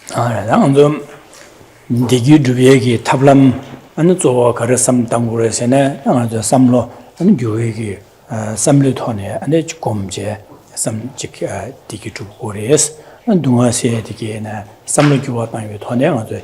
좀 디기 주비에기 탑람 안 조어 가르삼 당고에서네 아주 삼로 안 교회기 삼류톤에 안에 공제 삼직 디기 주고레스 동아시아 디기나 삼류교와 방에 돈에 아주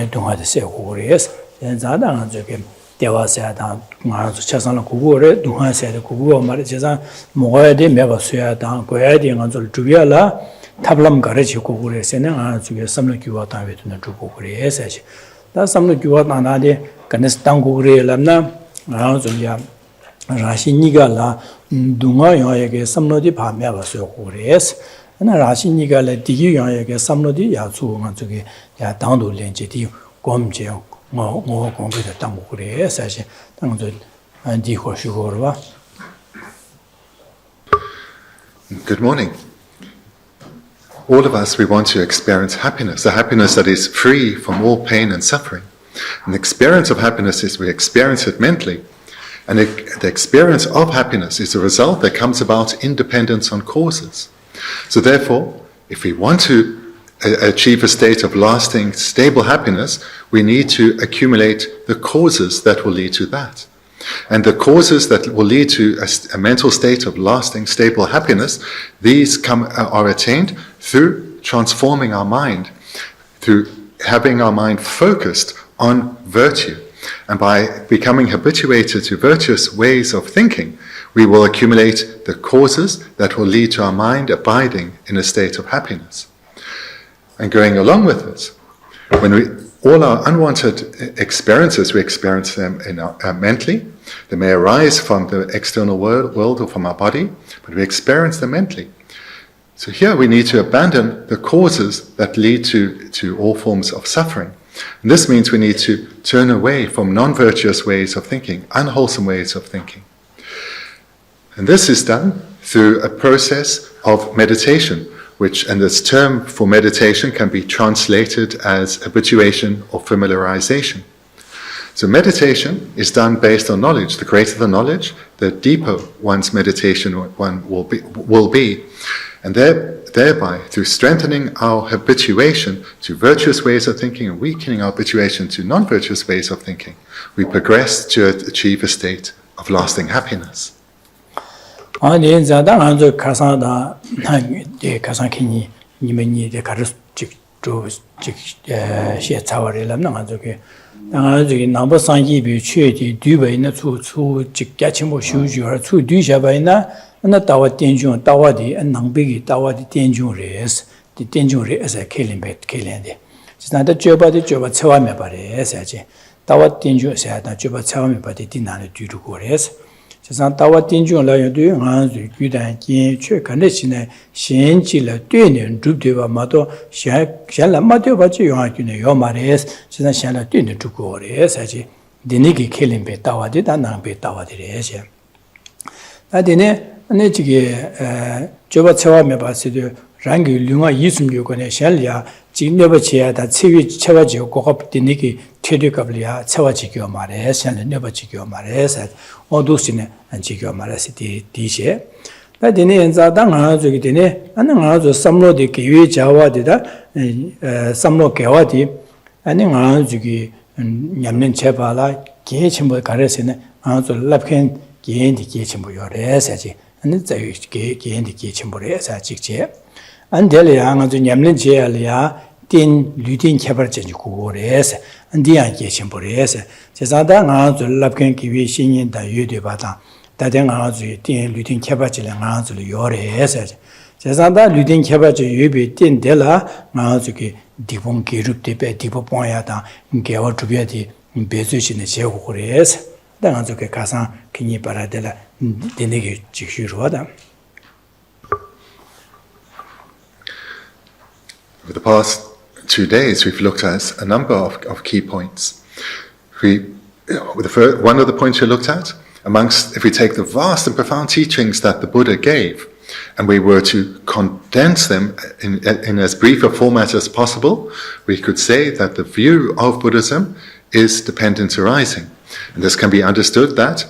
동아데 세고레스 연자당 저게 대화세다 아주 차상을 고고래 동아시아의 고고 말에 제가 먹어야 돼 매버서야다 고야 돼 아주 주비알라 탑람 가르치고 그래서는 아주 삼류교와 방에 돈 주고 그래서 다 삼류교와 나나데 간에서 당고 그래람나 아주야 라시니가라 동아여에게 삼로디 밤야가서 그래서 나 라시니가라 디기여에게 삼로디 야수가 저기 야 당도 렌제디 검제 뭐 공부도 당고 그래서 사실 당도 디호시고르와. Good morning. All of us, we want to experience happiness, a happiness that is free from all pain and suffering. And the experience of happiness is we experience it mentally. And the experience of happiness is a result that comes about independence on causes. So therefore, if we want to achieve a state of lasting, stable happiness, we need to accumulate the causes that will lead to that. And the causes that will lead to a mental state of lasting, stable happiness, these are attained through transforming our mind, through having our mind focused on virtue. And by becoming habituated to virtuous ways of thinking, we will accumulate the causes that will lead to our mind abiding in a state of happiness. And going along with this, when all our unwanted experiences, we experience them mentally. They may arise from the external world or from our body, but we experience them mentally. So here we need to abandon the causes that lead to all forms of suffering. And this means we need to turn away from non-virtuous ways of thinking, unwholesome ways of thinking. And this is done through a process of meditation, and this term for meditation can be translated as habituation or familiarization. So meditation is done based on knowledge. The greater the knowledge, the deeper one's meditation will be. And thereby, through strengthening our habituation to virtuous ways of thinking and weakening our habituation to non-virtuous ways of thinking, we progress to achieve a state of lasting happiness. 아니 자당 안저 가사다 예 가사키니 니면이 데 가르 직조직 시차월이라는 안저게 안저게 남부 상기비 최디 뒤베나 추추 직갸침모 휴주어 추 뒤샤바이나 나 다와 텐중 다와디 안낭비기 다와디 텐중레스 디 텐중레스 켈림베 켈렌데 지나다 쮸바디 쮸바 체와메 바레스야지 다와 텐중샤다 쮸바 체와메 바디 디나네 뒤루고레스 지상 다와 텐중 라요도 안주 규단 긴 최간레시네 신지라 되는 줍되바 마도 샤라 마도 바지 요하기네 요마레스 지상 샤라 되는 두고레스야지 디니기 켈림베 다와디 다나베 다와디레스 아디네 ane chige joba chewa me ba se de rangi lunga yisum yo kone shalya jigneba cheya da chewi chewa ji kokop de niki thede kablia chewa ji kyo mare shan neba ji kyo mare sa odu sine an ji kyo mare se di she da de ne za da nga jo gi de ne an nga jo samlo de gewe jawa de da samlo gewa di ane nga jo gi nyamnen cheba la ge chimbo gare se ne nga jo lapken ge ndi ge chimbo yo re sa ji ane zayu gendi ge chimboreya sa jikche. An deli ya nga zo nyamlin che ya ten lutin kebar chanji kukureya sa, an diyan ge chimboreya sa. Chesada nga zo labken kiwi shinyin da yu de batang, dade nga zo ten lutin kebar chile nga zo yoreya sa. Chesada lutin kebar che yu bi ten dela nga zo ki dipong gerup tepe, dipo pongya tang, gewa chubya di bezu shine che kukureya sa. Da nga zo ke kasang kinyi para dela dinegi jikshuruwada. Over the past 2 days, we've looked at a number of key points. One of the points we looked at, if we take the vast and profound teachings that the Buddha gave, and we were to condense them in as brief a format as possible, we could say that the view of Buddhism is dependent arising. And this can be understood that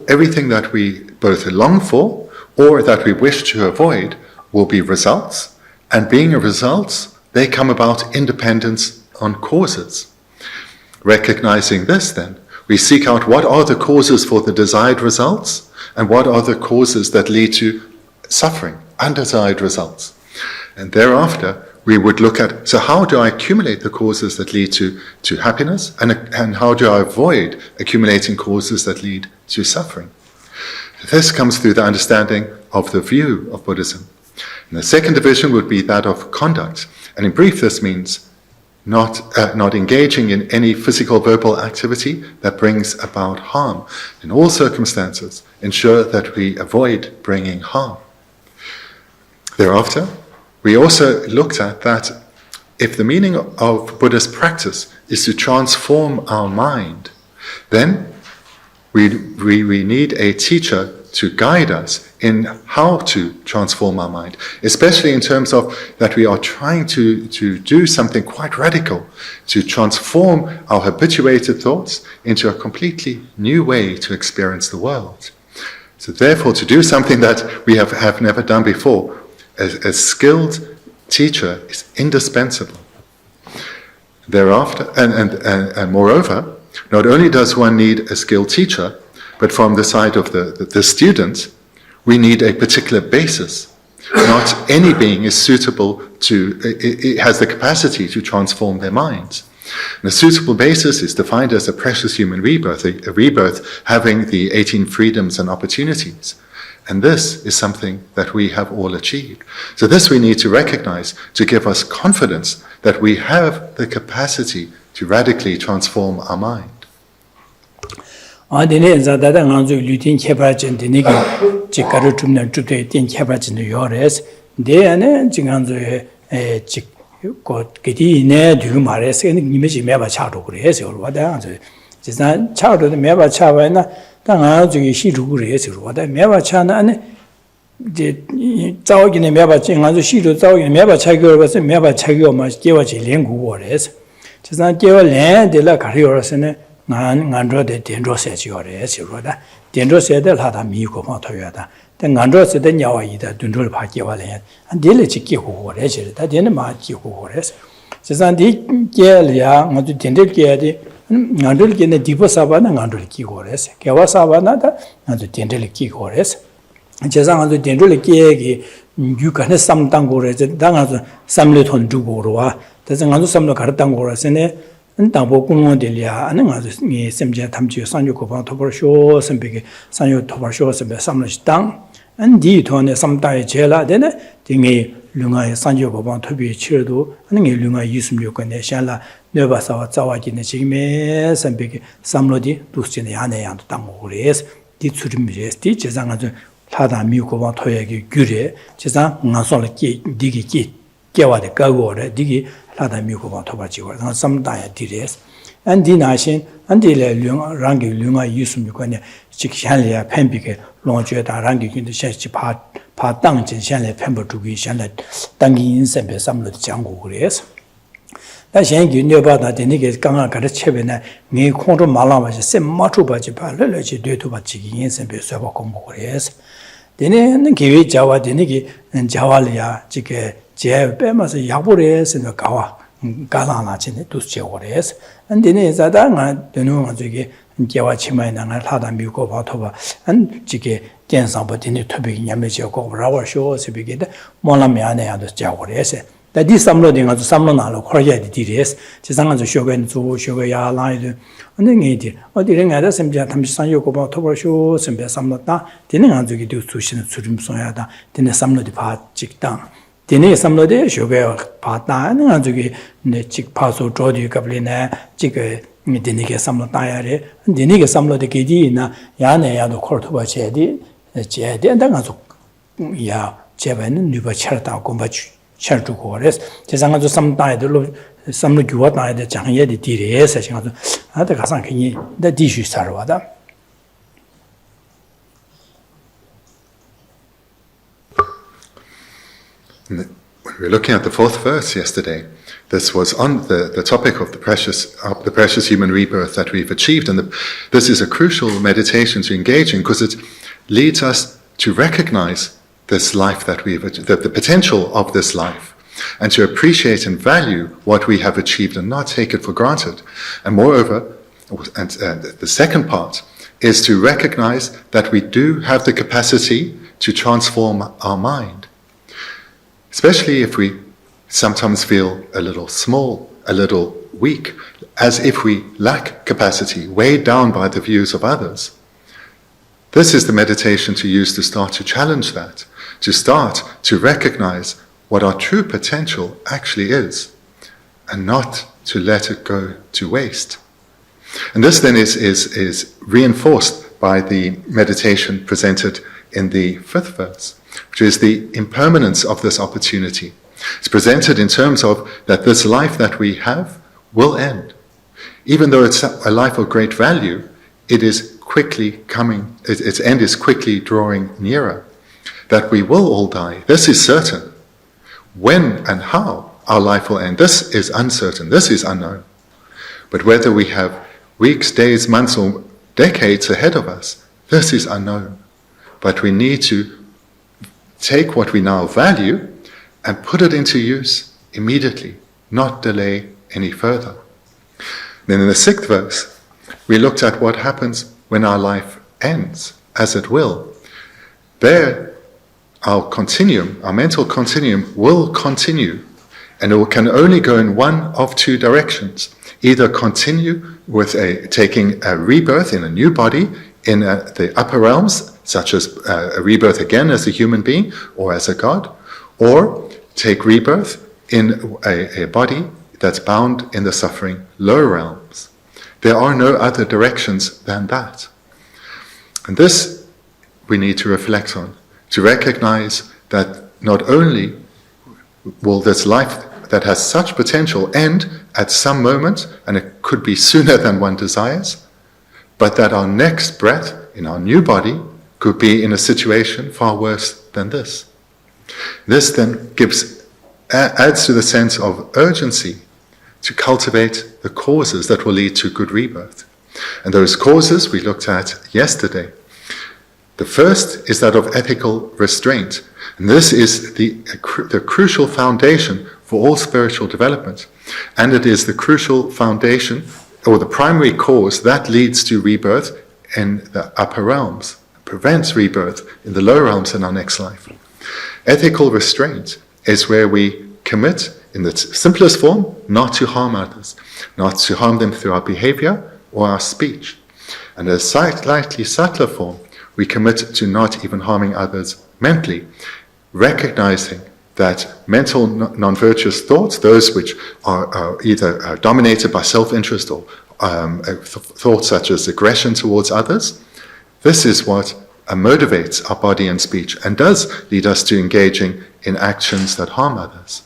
everything that we both long for or that we wish to avoid will be results, and being a results, they come about independent on causes. Recognizing this, then, we seek out what are the causes for the desired results and what are the causes that lead to suffering, undesired results. And thereafter, we would look at, so how do I accumulate the causes that lead to happiness, and how do I avoid accumulating causes that lead to suffering? This comes through the understanding of the view of Buddhism. And the second division would be that of conduct. And in brief, this means not engaging in any physical, verbal activity that brings about harm. In all circumstances, ensure that we avoid bringing harm. Thereafter, we also looked at that if the meaning of Buddhist practice is to transform our mind, then we need a teacher to guide us in how to transform our mind, especially in terms of that we are trying to do something quite radical, to transform our habituated thoughts into a completely new way to experience the world. So therefore, to do something that we have never done before, a skilled teacher is indispensable. Thereafter, and moreover, not only does one need a skilled teacher, but from the side of the student, we need a particular basis. Not any being is suitable it has the capacity to transform their minds. And a suitable basis is defined as a precious human rebirth, a rebirth having the 18 freedoms and opportunities. And this is something that we have all achieved. So this we need to recognize to give us confidence that we have the capacity to radically transform our mind. Dine zadada nganzu lutin khebajin dine ki chikaru tumna tupte tin khebajin yores de ane jinganzu chik ko gidi ne du mares ne nimeji meba chado kures yor wada anzu jisan chado de meba chawa na ta nganzu gi shi ru kures yor wada meba chana ane je zaogi ne meba jinganzu shi ru zaogi meba chagyo bas meba chagyo ma gewa ji len gu kores jisan gewa len de la kari yores ne nganro de dendro se ji yore si ro da dendro se de la da mi ko ma to ya da de nganro se de nyawa yi da dundro pa ge wa le an de le ji ge ho re ji da de ne ma ji ho re se san di ge le ya ngo de dendro ge de nganro ge ne di bo sa ba na nganro ki ho re se ge wa sa ba na da ngo de dendro ki ho re se je san ngo de dendro le ge ge yu ka ne sam dang go re je da ngo sam le thon du go ro wa da san ngo sam lo ka dang go re se ne 당보 공원들이야 아는 아주 이 semje 탐지 상주고방 토벌쇼 선배게 상주 토벌쇼 선배 삼르시당 안디 돈에 삼다에 제라 되네 등이 룽아의 상주고방 토비 치료도 하는 게 룽아 26건에 샬라 네바사와 자와기네 지금에 선배게 삼로디 두스진의 야내양도 당고 그래서 디츠림미레스 디제상 아주 타다 미고방 토야기 규례 제상 나솔기 디기 깨와데 가고래 디기 라다 미고바 토바지고 삼다야 디레스 안디나신 안디레 랑기 룽아 유스미고네 직샹리아 펜비게 롱죄다 랑기 근데 샤치 파 땅진 샹레 펜버 두기 샹레 땅기 인생배 삼로 장고 그래서 나 현기 녀바다 되니게 강아 가르쳐베나 네 콩도 말라마지 셈마투바지 발레지 되도바지 인생배 쇠바 공부 그래서 되네는 기회 자와 되니게 자와리아 지게 제 빼면서 약보래 생각하와 가라나지네 두스제오레스 안데네 자다가 되는 저기 개와 치마에 나가 하다 미고 봐토바 안 지게 겐상버디네 토빅 냠매지고 브라워쇼 세비게데 몰라미아네야도 자오레스 다디 삼로딩아도 삼로나로 코리아디 디레스 지상한저 쇼겐 주 쇼게야 라이드 언능이디 어디를 가다 semja 탐시상요고 봐토버쇼 sembe 삼로다 되는 안저기 두수시는 수림소야다 되네 삼로디 봐 직당 Dine samlode shoge pata nga jogi ne chik paso jodi kablina chik dinige samlo tayare dinige samlode kedi na yane ya do kortoba chedi chedi ndanga so ya cheban nuba charta komba chartu kores chesanga so samtae do samlo gyuwa tae de jangye de dire sa singa so ata gasan kini da dishu sarwada. When we were looking at the fourth verse yesterday, this was on the topic of the precious human rebirth that we've achieved, and this is a crucial meditation to engage in because it leads us to recognize this life that the potential of this life, and to appreciate and value what we have achieved and not take it for granted. And moreover, the second part is to recognize that we do have the capacity to transform our mind, especially if we sometimes feel a little small, a little weak, as if we lack capacity, weighed down by the views of others. This is the meditation to use to start to challenge that, to start to recognize what our true potential actually is, and not to let it go to waste. And this then is reinforced by the meditation presented in the 5th verse, which is the impermanence of this opportunity. It's presented in terms of that this life that we have will end. Even though it's a life of great value, it is quickly coming, its end is quickly drawing nearer. That we will all die, this is certain. When and how our life will end, this is uncertain, this is unknown. But whether we have weeks, days, months, or decades ahead of us, this is unknown. But we need to take what we now value and put it into use immediately, not delay any further. Then in the 6th verse, we looked at what happens when our life ends, as it will. There, our mental continuum will continue, and it can only go in one of two directions. Either continue with taking a rebirth in a new body in the upper realms, such as a rebirth again as a human being or as a god, or take rebirth in a body that's bound in the suffering lower realms. There are no other directions than that. And this we need to reflect on, to recognize that not only will this life that has such potential end at some moment, and it could be sooner than one desires, but that our next breath in our new body could be in a situation far worse than this. This then adds to the sense of urgency to cultivate the causes that will lead to good rebirth. And those causes we looked at yesterday. The first is that of ethical restraint. And this is the crucial foundation for all spiritual development. And it is the crucial foundation, or the primary cause, that leads to rebirth in the upper realms, prevents rebirth in the lower realms in our next life. Ethical restraint is where we commit, in the simplest form, not to harm others, not to harm them through our behavior or our speech. And in a slightly subtler form, we commit to not even harming others mentally, recognizing that mental non-virtuous thoughts, those which are either dominated by self-interest or thoughts such as aggression towards others, this is what motivates our body and speech and does lead us to engaging in actions that harm others.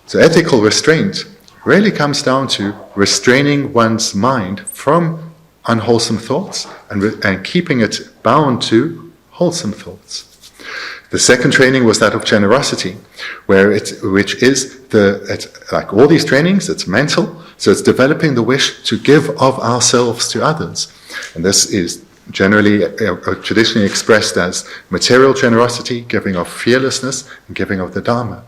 So ethical restraint really comes down to restraining one's mind from unwholesome thoughts and keeping it bound to wholesome thoughts. The second training was that of generosity, which is like all these trainings, it's mental, so it's developing the wish to give of ourselves to others. And this is generally traditionally expressed as material generosity, giving of fearlessness, and giving of the Dharma.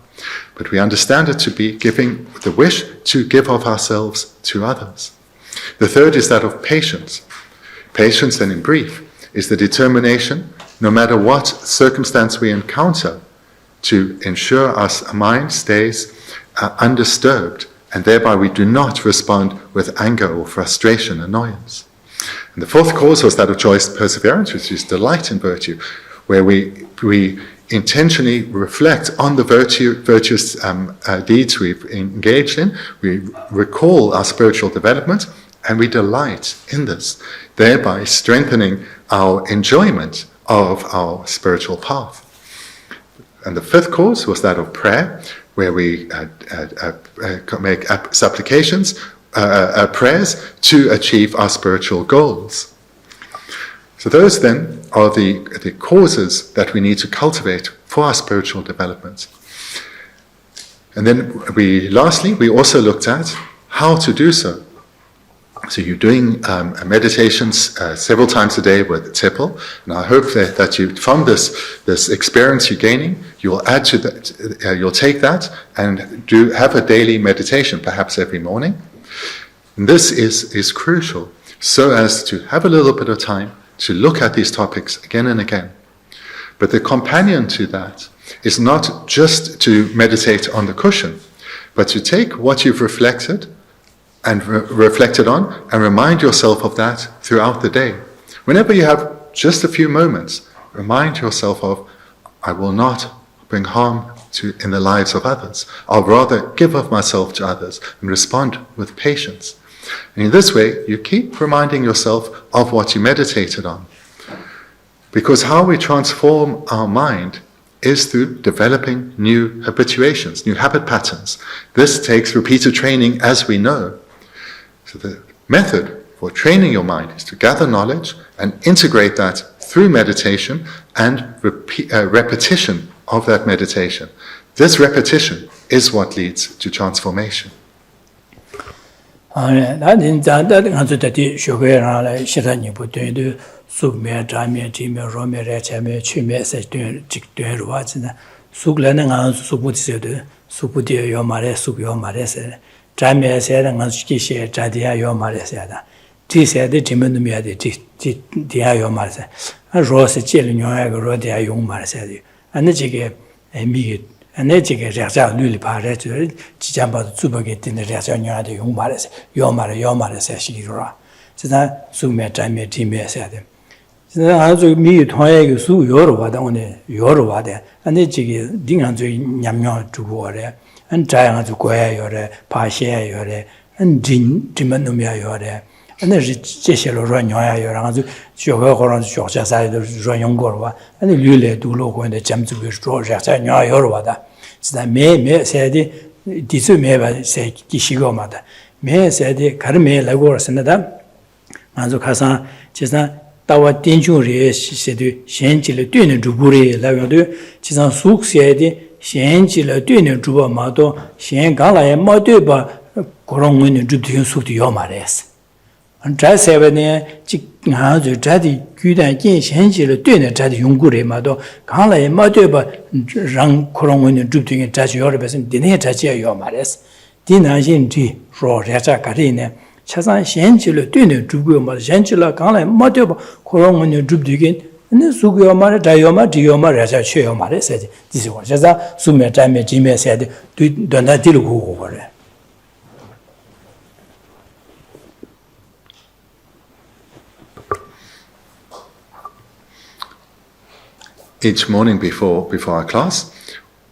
But we understand it to be giving the wish to give of ourselves to others. The third is that of patience. Patience, then in brief, is the determination, no matter what circumstance we encounter, to ensure our mind stays undisturbed, and thereby we do not respond with anger or frustration, annoyance. And the fourth cause was that of joyous perseverance, which is delight in virtue, where we intentionally reflect on the virtuous deeds we've engaged in, we recall our spiritual development, and we delight in this, thereby strengthening our enjoyment of our spiritual path. And the fifth cause was that of prayer, where we make supplications, prayers to achieve our spiritual goals. So those then are the causes that we need to cultivate for our spiritual development. And then lastly, we also looked at how to do so. So you're doing meditations several times a day with Tipple, and I hope that you, from this experience you're gaining, you'll add to that. You'll take that and have a daily meditation, perhaps every morning. And this is crucial, so as to have a little bit of time to look at these topics again and again. But the companion to that is not just to meditate on the cushion, but to take what you've reflected and reflected on, and remind yourself of that throughout the day. Whenever you have just a few moments, remind yourself of, I will not bring harm in the lives of others. I'll rather give of myself to others and respond with patience. And in this way, you keep reminding yourself of what you meditated on. Because how we transform our mind is through developing new habituations, new habit patterns. This takes repeated training, as we know. So the method for training your mind is to gather knowledge and integrate that through meditation and repetition of that meditation. This repetition is what leads to transformation. Jamia said, and Geshe Jadia Yomaresada. T said the Timanumia Dia Yomarse. A rose chilling Rodia Yomaresadi. And the Jigge a meat, and the Jigge Raja Lulipa, Chijamba Subagate in the Raja de Yomares, Shira. So that Sumia Jamia Timia said. So as we meet Hoya Su Yorova, only Yorova there, and the Jigge Dingan Yamyo to water. And trying to go yore, Pasha yore, and Jimanumia yore, and there's Geshe run your Sugar on Georgia side of Rayongorwa, and the Lule do look when the jump to be Georgia, and Yorwada. So that may said, this may say Kishigomada. May said, Karme Lagor Senada, Manzukasa, Chesna, Tawa Tinjuri, she said, Shenchil, Dune, Duburi, Lavadu, Chisan Suk said, Shenchi la dune juba mato, Shen gala e madoba, Gorongwin Jubdian Suti Yomares. And Jai Sevene, Chikanzu, Jadi, Gudan, Shenchi la dune, Jadi Yunguri mato, Gala e madoba, Rang Gorongwin Jubdian Jaji Yoribes, and Dine Jaji Yomares. Dina Jinji, Ro Raja Karine, Chasan Shenchi la dune jubu, Shenchi la Gala e madoba, Gorongwin Jubdian. And then Sugiyoma, Dayoma, Dioma, Raja Chayoma said, this is what Jaza, Sumer Time, Jimmy said, do not deal over it. Each morning before our class,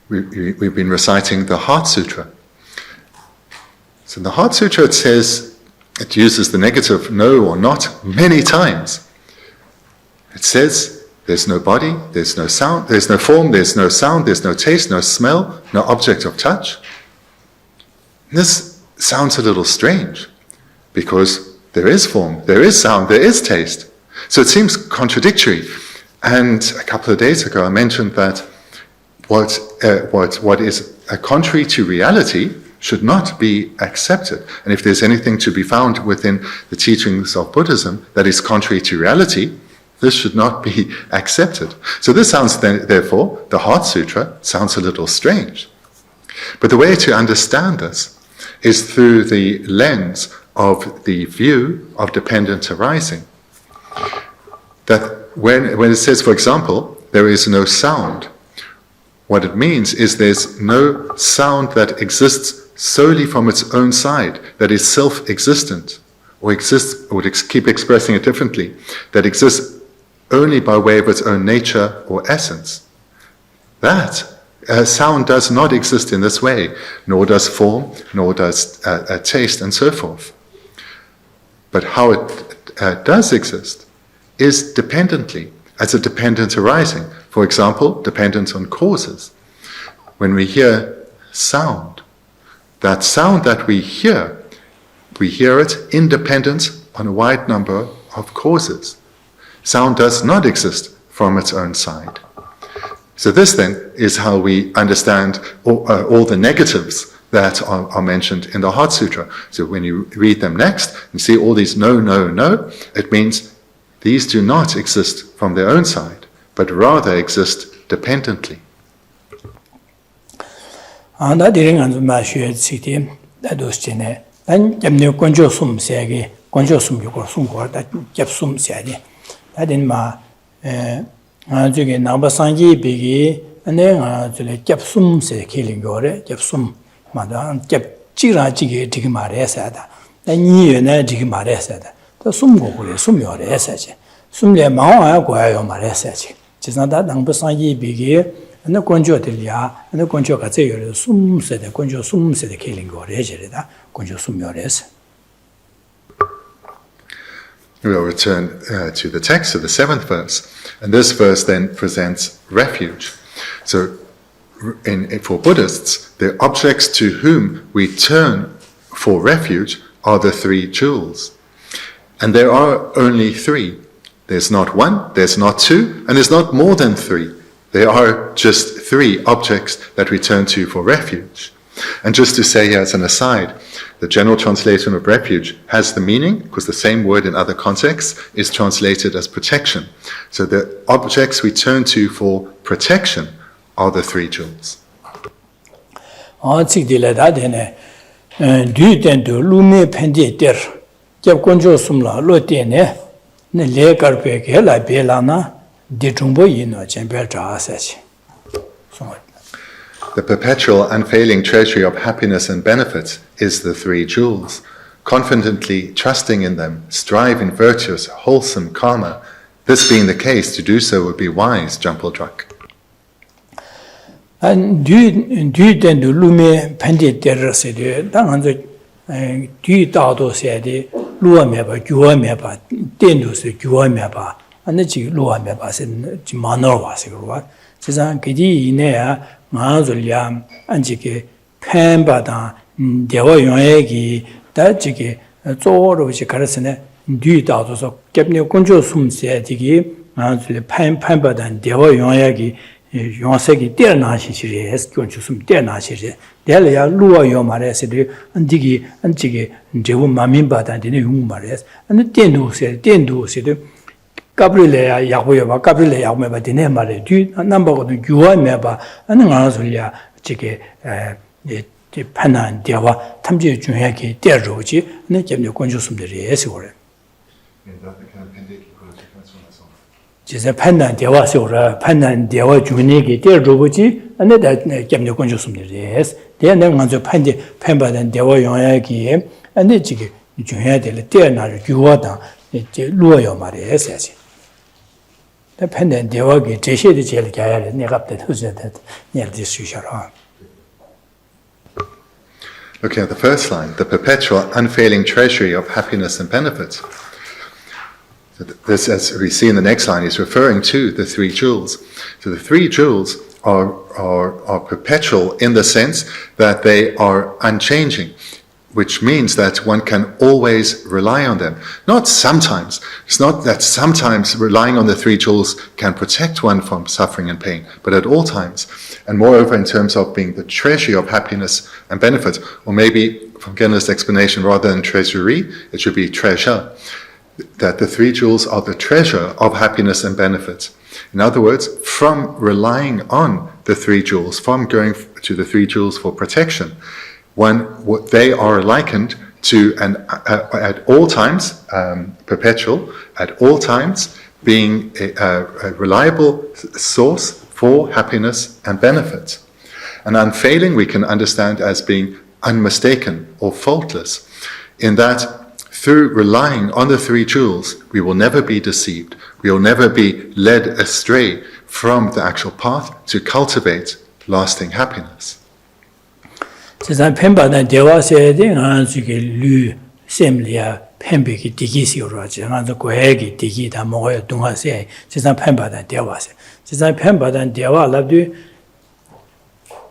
we've been reciting the Heart Sutra. So in the Heart Sutra it says, it uses the negative no or not many times. It says, there's no body, there's no sound, there's no form, there's no sound, there's no taste, no smell, no object of touch. This sounds a little strange, because there is form, there is sound, there is taste. So it seems contradictory. And a couple of days ago I mentioned that what is contrary to reality should not be accepted. And if there's anything to be found within the teachings of Buddhism that is contrary to reality, this should not be accepted. So this sounds, therefore, the Heart Sutra sounds a little strange. But the way to understand this is through the lens of the view of dependent arising. That when it says, for example, there is no sound, what it means is there's no sound that exists solely from its own side, that is self-existent, or keep expressing it differently, that exists only by way of its own nature or essence. That sound does not exist in this way, nor does form, nor does taste, and so forth. But how it does exist is dependently, as a dependent arising. For example, dependent on causes. When we hear sound, that sound that we hear it independent on a wide number of causes. Sound does not exist from its own side. So this then is how we understand all the negatives that are mentioned in the Heart Sutra. So when you read them next and see all these no, no, no, it means these do not exist from their own side, but rather exist dependently. Anda diring anzu ma shue tsiti da dos chine dan jamne konjo sum sege konjo sum yu ko sum ko da jap sum sege da din ma anzu ge namba sangi bigi ane anzu le jap sum se killing gore jap sum ma da jap chira jige dig ma re sa da ni ye na dig ma re sa da sum go le sum yo re sa che sum le ma wa go yo ma re sa che ji san da namba sangi bigi ane konjo delia ane konjo ka ze yo sum se de konjo sum se de killing go re je da konjo sum yo re sa. We'll return to the text of the 7th verse, and this verse then presents refuge. So for Buddhists, the objects to whom we turn for refuge are the three jewels. And there are only three. There's not one, there's not two, and there's not more than three. There are just three objects that we turn to for refuge. And just to say here as an aside, the general translation of refuge has the meaning, because the same word in other contexts is translated as protection. So the objects we turn to for protection are the three jewels. The perpetual, unfailing treasury of happiness and benefit is the three jewels. Confidently trusting in them, strive in virtuous, wholesome karma. This being the case, to do so would be wise, Jumple Druk. And do then do lume pendit derasede, Danganzo do dado said, Lua meba, Jua meba, Dendus, Jua meba, and the Lua meba said Manor was a what. Cezan Kidi Inea, Mazuliam, Anjike, Pembada, Dewa Yonegi, Dajiki, Zor which Karasene, do dado so kept no conjo sum said, Mazuli Pembada and Dewa Yonegi. Yonsegi dear Nashi has gone to some dear Nashi. Delia Lua Yomares, and Digi, and Jigi, Jewu Mamimba, and the Humares, and the Dendu said, Gabriela Yahweh, Gabriela Yahweh, the name a number of the Jua Meba, and Anzulia, Jigi, the Pana and Dewa, Tamji Junhaki, dear Roji, and the Jemio Conjusum de Resore. Just a pendant, there was a pendant, there was Juniki, dear Robuji, and that Jamno Conjusum yes. Then on the Pemba and Dewa Yonaki, and the Jiggy, you had the dear Juada, the Luo Maria. The pendant Dewagi, Geshe the Jelka, near up that who's that near this usual. Looking at the first line, the perpetual, unfailing treasury of happiness and benefit. This, as we see in the next line, is referring to the three jewels. So the three jewels are perpetual in the sense that they are unchanging, which means that one can always rely on them. Not sometimes. It's not that sometimes relying on the three jewels can protect one from suffering and pain, but at all times. And moreover, in terms of being the treasury of happiness and benefit, or maybe from Genna's explanation, rather than treasury, it should be treasure. That the three jewels are the treasure of happiness and benefit. In other words, from relying on the three jewels, from going to the three jewels for protection, they are likened to at all times perpetual, at all times being a reliable source for happiness and benefit. And unfailing we can understand as being unmistaken or faultless, in that through relying on the three jewels, we will never be deceived. We will never be led astray from the actual path to cultivate lasting happiness.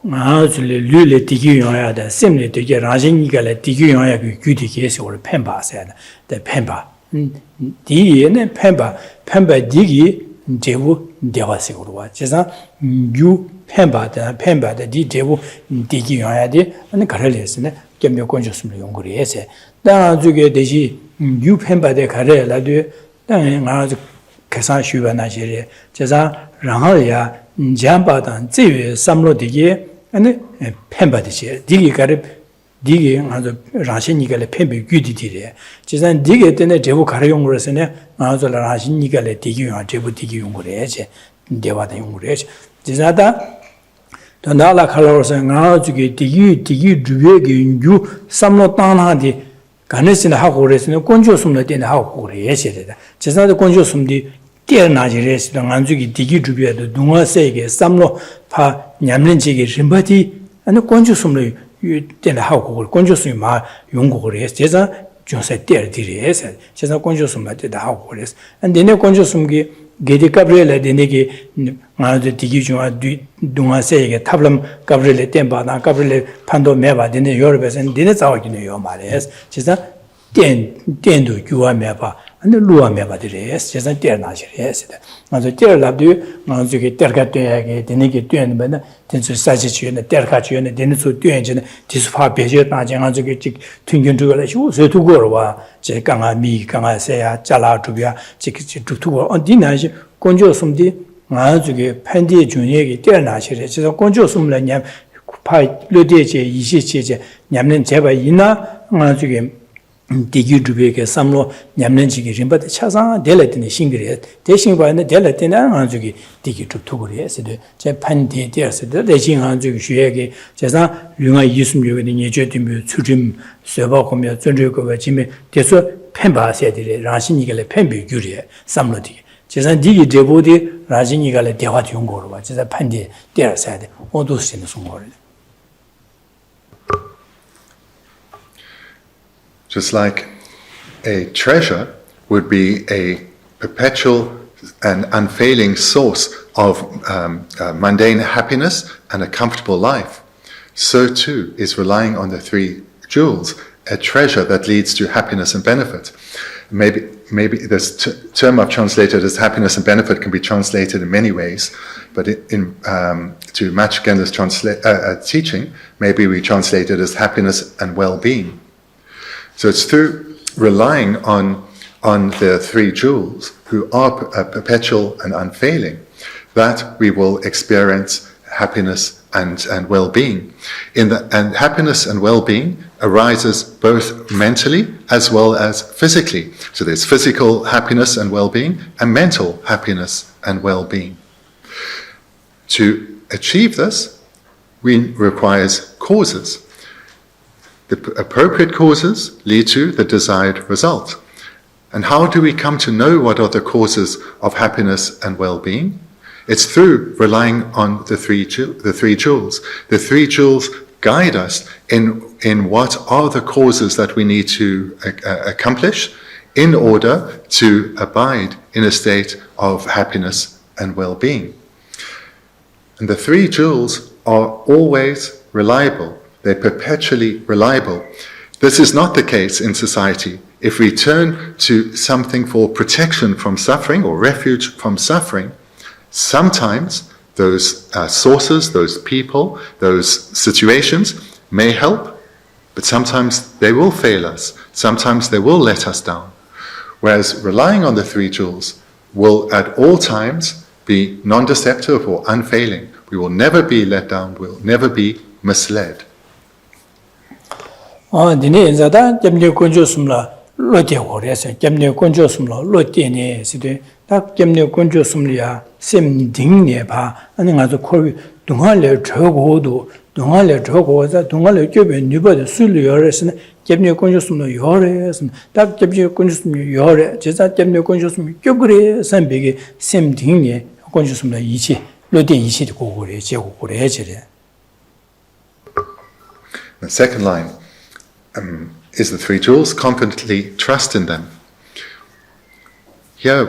Lule Digi Yoyada, similar to Rajinigala Digi Yoya Gudikis or Pemba said, the Pemba. Digi and Pemba Digi, Jewu, 대화식으로 제가 유 펜바다 디 대부 디기 요야디 아니 가르레스네 겸묘 건조스물 연구를 해서 나 주게 되지 유 펜바데 가르라도 당에 아주 계산 쉬어나시래 제가 랑하야 잠바단 제외 삼로디게 아니 펜바디지 디기 가르 디게 아주 라신이가래 펜비 규디디래 제가 디게 때문에 대부 가르 연구를 해서네 아주 라신이가래 디기 요 대부 디기 연구를 해서 대화다 연구를 해서 제가다 나라 칼로서 나주게 디기 주베게 유 삼로 땅하디 가네스나 하고 그래서는 건조숨을 때는 하고 그래 예시다. 제사도 건조숨디 떼나지레스 안주기 디기 주베도 동화세게 삼로 파 냠는지게 림바디 아니 건조숨을 때는 하고 그래 건조숨이 마 용고 그래 제사 중세 떼르디레스 제사 건조숨을 때다 하고 그래 안데네 건조숨기 게디 카브레라 데네게 아주 디기 중아 동아세게 탑람 카브레레 템바나 카브레레 판도 메바 데네 요르베선 데네 자와기네 요 말레스 제가 덴도 규와 메바 안데 루와 메바데레스 제가 떼나시레스 아주 떼라도 아주게 떼가떼야게 데네게 떼는데 텐스 사지치네 떼가치네 데네서 떼엔지네 디스파 베제 나장아주게 직 튕긴주가 쇼세 두고로와 제 강아미 강아세야 잘라두비야 직 두고 어디나시 건조숨디 아주게 팬디 중에게 떼나시레 제가 건조숨을 냠 파 르데제 이시체제 냠는 제바 이나 아주게 디기 주베게 삼로 냠는지기 림바데 차상 델레드니 싱그레 대신 바는 델레드나 아주기 디기 주투고리에서도 제 판디 되었어도 대신 아주기 쉬에게 제가 융아 이스미요게 예제되며 추림 쇠바고며 전주고가 지메 대서 펜바세들이 라신이게 펜비 규리에 삼로디 제가 디기 제보디 라신이가 대화 용고로 봐 제가 판디 되었어야 돼 오도스는 송고를 Just like a treasure would be a perpetual and unfailing source of mundane happiness and a comfortable life, so too is relying on the three jewels, a treasure that leads to happiness and benefit. Maybe this term I've translated as happiness and benefit can be translated in many ways, but to match Genda's teaching, maybe we translate it as happiness and well-being. So it's through relying on the three jewels, who are perpetual and unfailing, that we will experience happiness and well-being. And happiness and well-being arises both mentally as well as physically. So there's physical happiness and well-being and mental happiness and well-being. To achieve this, we requires causes. The appropriate causes lead to the desired result. And how do we come to know what are the causes of happiness and well-being? It's through relying on the three jewels. The three jewels guide us in what are the causes that we need to accomplish in order to abide in a state of happiness and well-being. And the three jewels are always reliable. They're perpetually reliable. This is not the case in society. If we turn to something for protection from suffering or refuge from suffering, sometimes those sources, those people, those situations may help, but sometimes they will fail us. Sometimes they will let us down. Whereas relying on the three jewels will at all times be non-deceptive or unfailing. We will never be let down, we'll never be misled. 디네 인자다 점녀 건조숨라 로데 오래서 점녀 건조숨라 로데네 시데 딱 점녀 건조숨리야 셈딩네 봐 아니 가서 코 동할래 저고도 동할래 저고자 동할래 껴베 니버데 술이 열었으나 점녀 건조숨라 열어서 딱 점녀 건조숨이 열어 제자 점녀 건조숨이 껴그래 선비게 셈딩네 건조숨라 이치 로데 이치도 고고래 제고고래 저래. The second line is the three jewels, confidently trust in them. Here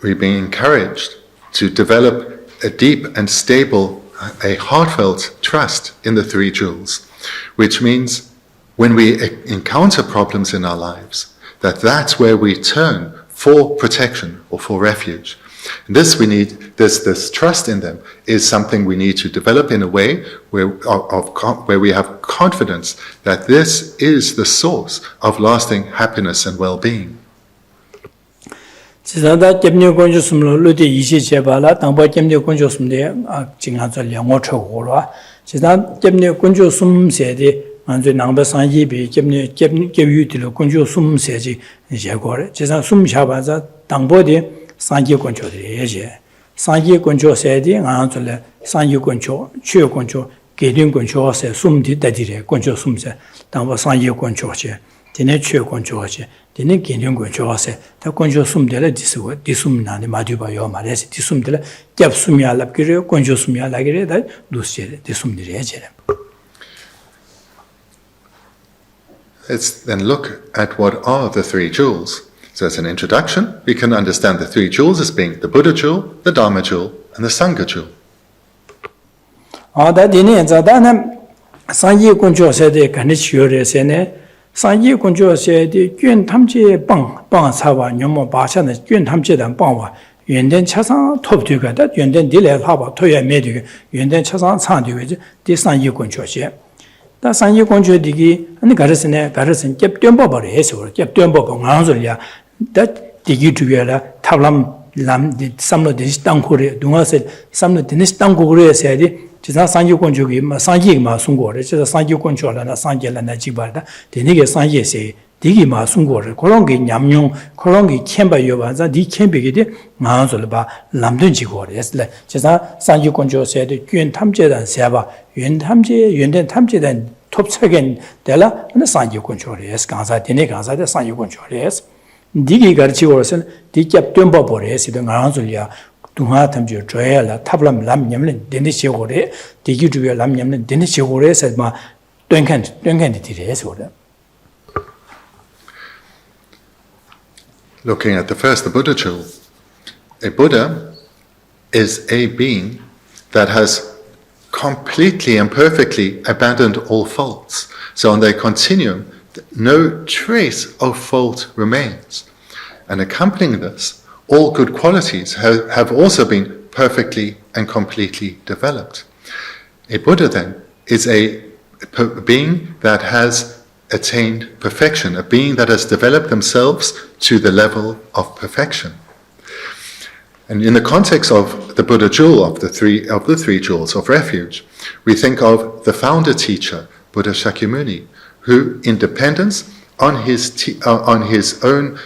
we're being encouraged to develop a deep and stable, a heartfelt trust in the three jewels, which means when we encounter problems in our lives, that's where we turn for protection or for refuge. And this we need, this trust in them is something we need to develop in a way where we have confidence that this is the source of lasting happiness and well-being. 지사다 gemne konjo sumlo lode 이시 제발라 당바 gemne konjo sum데 징한절 영어 초고로 지사 gemne konjo sum세데 안저 남바 산이비 gemne gem유들로 konjo sum세지 제거래 지사 숨샤바자 당보디 산지 konjo들이 예제 산지 konjo세디 안절레 산지 konjo 취 konjo 게든 konjo세 숨디 다디레 konjo sum세 당바 산지 konjo체 디네 취 konjo체 디네 gendün konjo세 다 konjo sum데라 디스고 디숨나네 마디바요 말레스 디숨데라 겹숨이알랍 그래 konjo sum이알라 그래 다 두스제 디숨디레 예제. Let's then look at what are the three jewels. So as an introduction, we can understand the three jewels as being the Buddha jewel, the Dharma jewel, and the Sangha jewel. 다 디네 자다나 산지 konjo세데 간이치요레세네 산지 konjo세데 균 탐지의 빵 사와 녀모 바샤네 균 탐지단 빵와 연된 차상 톱되가다 연된 딜레 파바 토야 메디게 연된 차상 상디게 디 산지 konjo세 다 산지 konjo디기 아니 가르스네 가르슨 겹된법을 해서 겹된법 강소리야 다 디기 주야라 탑람 람 삼로 디스 땅고레 동아세 삼로 디스 땅고레 해야지 지사 산지 konjo기 산지마 송고레 지사 산지 konjo라나 산지라나 지바다 데니게 산지세 디기마 송고레 그런게 냠용 그런게 캠바요바자 디 캠비게데 마한솔바 람든 지고레 했을래 지사 산지 konjo세데 균 탐제단 세바 연 탐제 연된 탐제단 톱석엔 데라 나 산지 konjo레 했 강사 데네 강사데 산지 konjo레 했 디기 가르치고서는 디캡 뜸버버레 했으던 강한솔이야 동화 탐지 줘야라 탑람 람냠는 데니시고레 디기 주야 람냠는 데니시고레서 마 땡칸 디레서 그래. Looking at the first, the Buddha jewel. A Buddha is a being that has completely and perfectly abandoned all faults. So on their continuum, no trace of fault remains. And accompanying this, all good qualities have also been perfectly and completely developed. A Buddha then is a being that has attained perfection, a being that has developed themselves to the level of perfection. And in the context of the Buddha jewel, of the three jewels of refuge, we think of the founder teacher, Buddha Shakyamuni, who, in dependence on his own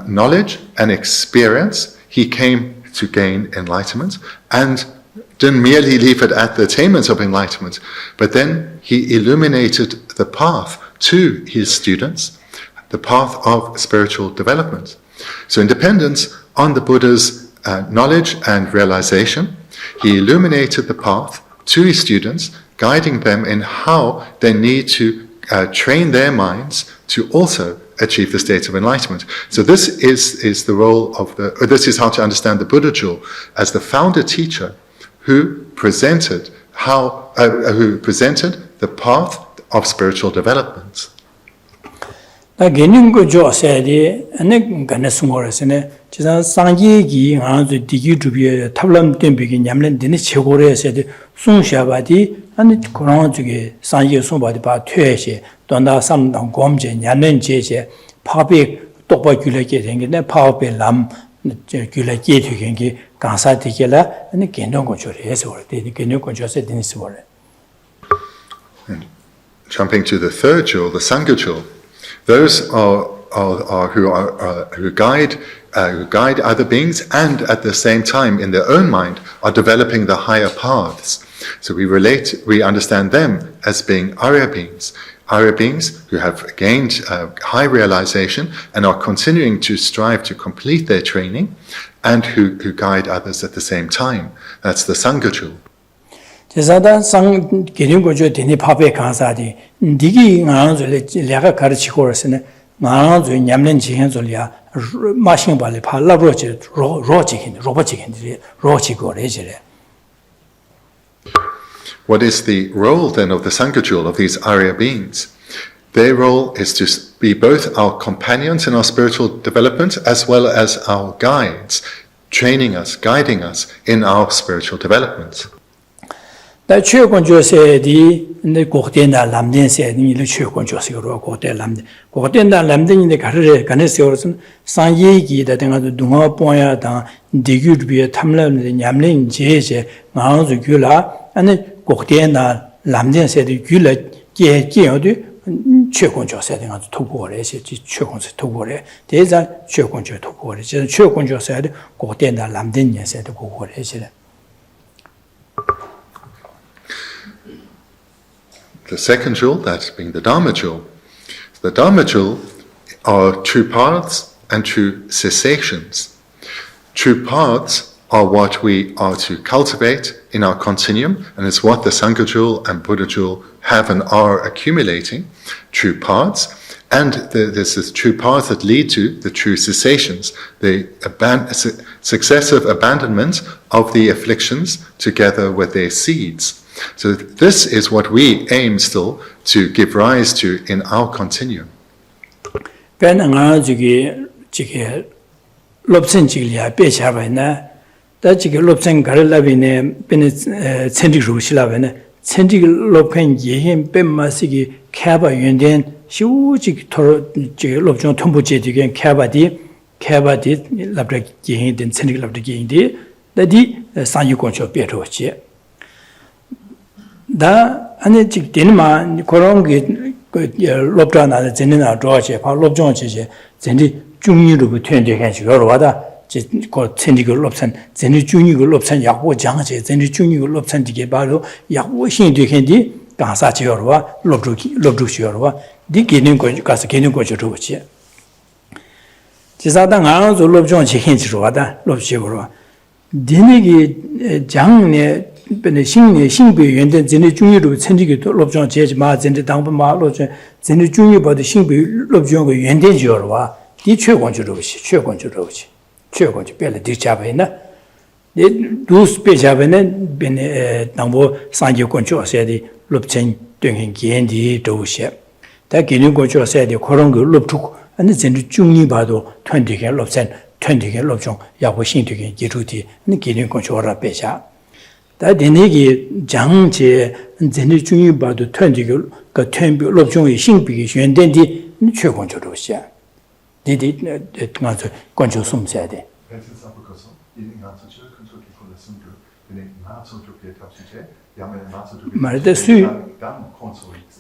knowledge and experience, he came to gain enlightenment, and didn't merely leave it at the attainment of enlightenment, but then he illuminated the path to his students, the path of spiritual development. So in dependence on the Buddha's knowledge and realization, he illuminated the path to his students, guiding them in how they need to train their minds to also achieve the state of enlightenment. So this is the role of this is how to understand the Buddha jewel as the founder teacher who presented the path of spiritual development. 나 개념고 조세디 아니 가능성으로서는 지난 상기기 아주 디기 주비에 탑람 템비기 냠는 데니 최고로서디 송샤바디 아니 그런 쪽에 상기 송바디 바 퇴시 돈다 삼당 검제 냠는 제제 파비 똑바 귤레게 된게 파업에 람 귤레게 되게 강사디게라 아니 개념고 조해서 그랬더니 개념고 조세 되니스 원래. Jumping to the third jewel, the Sangha jewel. Those who guide other beings, and at the same time, in their own mind, are developing the higher paths. So we understand them as being Arya beings who have gained high realization and are continuing to strive to complete their training, and who guide others at the same time. That's the Sangha jewel. 제사단 상 개념고조 되니 파베 강사디 니기 나눠줄 내가 가르치고서는 나눠줄 냠는 지행줄이야 마신 발에 팔라브로지 로지긴 로버지긴들이 로지고래지래. What is the role then of the Sangha jewel, of these Arya beings? Their role is to be both our companions in our spiritual development as well as our guides training us, guiding us in our spiritual development. 다 최고조 세디 근데 고대나 남된 세디를 최고조 세로 고대 남된 고대나 남된인데 가르래 가네서는 상예기다 등아도 동화 보야다 디규르비에 탐람의 냠린 제제 마우즈 귤라 아니 고대나 남된 세디 귤라 제제어도 최고조 세디가 도보래 세지 최고조 도보래 대자 최고조 도보래 저 최고조 세디 고대나 남된 세디 고고래 세디. The second jewel, that being the Dharma jewel. The Dharma jewel are true paths and true cessations. True paths are what we are to cultivate in our continuum, and it's what the Sangha jewel and Buddha jewel have and are accumulating. True paths, and there's this true paths that lead to the true cessations, the successive abandonment of the afflictions together with their seeds. So this is what we aim still to give rise to in our continuum. Bendigo jige lobsen jiglia bechabaina da jige lobsen garlabine ben cendig rushilabine cendig lobken yehem bemasigi khaba yenden shuji tor jige lobjon tombu jedigen khabadi labra yehin den cendig labra yehin da di sanyu koncho berochi 다 안에 즉 되는마 그런 게 롭다나 전에나 좋아지 바 롭종지지 전에 중요로 된데 간식 여러 와다 그 천리그 롭산 전에 중요그 롭산 약보 장제 전에 중요그 롭산 되게 바로 약보 신이 된디 가사지 여러 와 롭주시 여러 와 디기는 거 가서 기는 거 저러지 지사당 안 롭종지 현지로 와다 롭시고로 디네기 장내 근데 신비 연된 전에 중요로 천지기 롭종 제지 마 전에 당분 마로 전에 중요 받의 신비 롭종의 연된 지어와 이 최고주로시 최고주 별로 뒤잡이나 이 두스 배잡에는 benn 당보 상계 권조세디 롭천 등행 기엔디 도시 다 기능 권조세디 그런 거 롭투 아니 전에 중요 봐도 20개 롭천 20개 롭종 야고 신되게 기루디 니 기능 권조라 배자 다 되네기 장제 전에 중요 봐도 20개 그 20개 롭종의 신비의 연된디 최고주로시야 디디 맞아 권조 숨셔야 돼 말대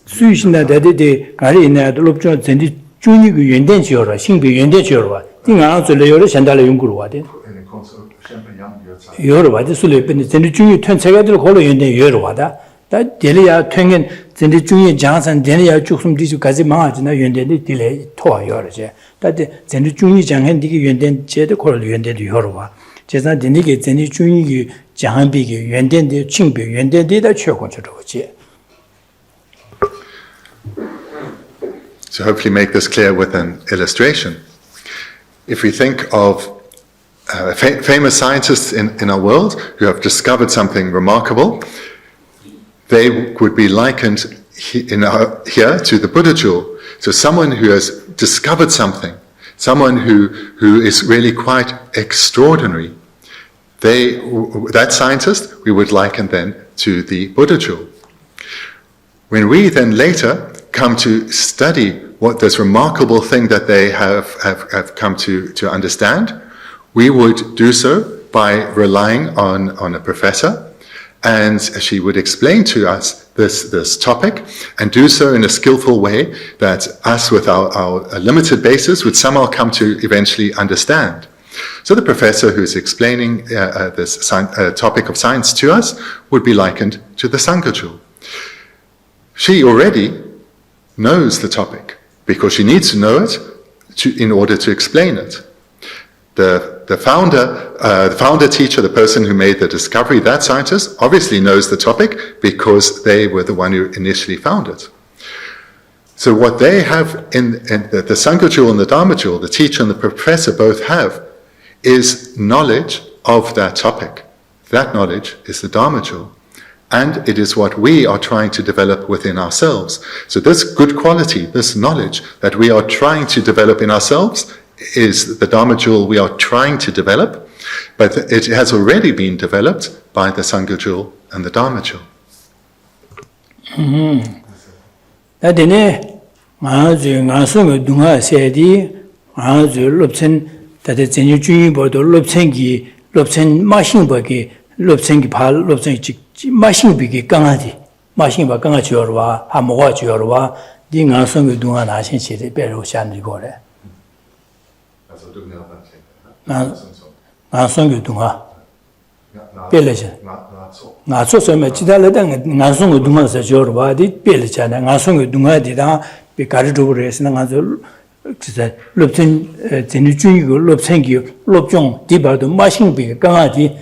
수이신다 대대 가리나 롭종 전에 중요의 연된 지어라 신비 연된 지어라 띵아서 여러 현달의 연구로 와대 여러 와대 술레빈 전에 중요 전체가들 걸로 연된 여러 와다 다 델이야 통엔 전에 중요 장산 델이야 쭉숨 뒤주까지 망하지나 연된이 딜레 토와 여러제 다데 전에 중요 장한 디게 연된 제도 걸로 연된 여러 와 제가 디니게 전에 중요 장한비게 연된데 칭비 연된데다 최고적으로지 So hopefully make this clear with an illustration. If we think of famous scientists in our world who have discovered something remarkable, they would be likened here to the Buddha jewel. So someone who has discovered something, someone who is really quite extraordinary, that scientist we would liken then to the Buddha jewel. When we then later come to study what this remarkable thing that they have come to understand, we would do so by relying on a professor, and she would explain to us this topic and do so in a skillful way that us with our limited basis would somehow come to eventually understand. So the professor who's explaining this topic of science to us would be likened to the Sangha jewel. She already knows the topic because she needs to know it in order to explain it. The founder teacher, the person who made the discovery, that scientist, obviously knows the topic because they were the one who initially found it. So what they have in the Sangha jewel and the Dharma jewel, the teacher and the professor both have, is knowledge of that topic. That knowledge is the Dharma jewel. And it is what we are trying to develop within ourselves. So this good quality, this knowledge that we are trying to develop in ourselves is the Dharma jewel we are trying to develop. But it has already been developed by the Sangha jewel and the Dharma jewel. Adine, Mazu Dunga saidi, Mazu Lobsen, that it's in your dream, but Lobsengi, Lobsen Mashinbagi, Lobsengi Pal, Lobsen Mashinbigi, Gangadi, Mashinba Gangachurwa, Hamawachurwa, Ding Ansung Dunga Nashin City, Beru Shandigore. Ansung Dunga. Village. Not so much that Nansung Dunga says your body, village, and Nansung Dunga did not be carried over as an answer. Lupton, Teniju, Lopsengi, Lopjong, Dibado, Mashing Big, Gangadi,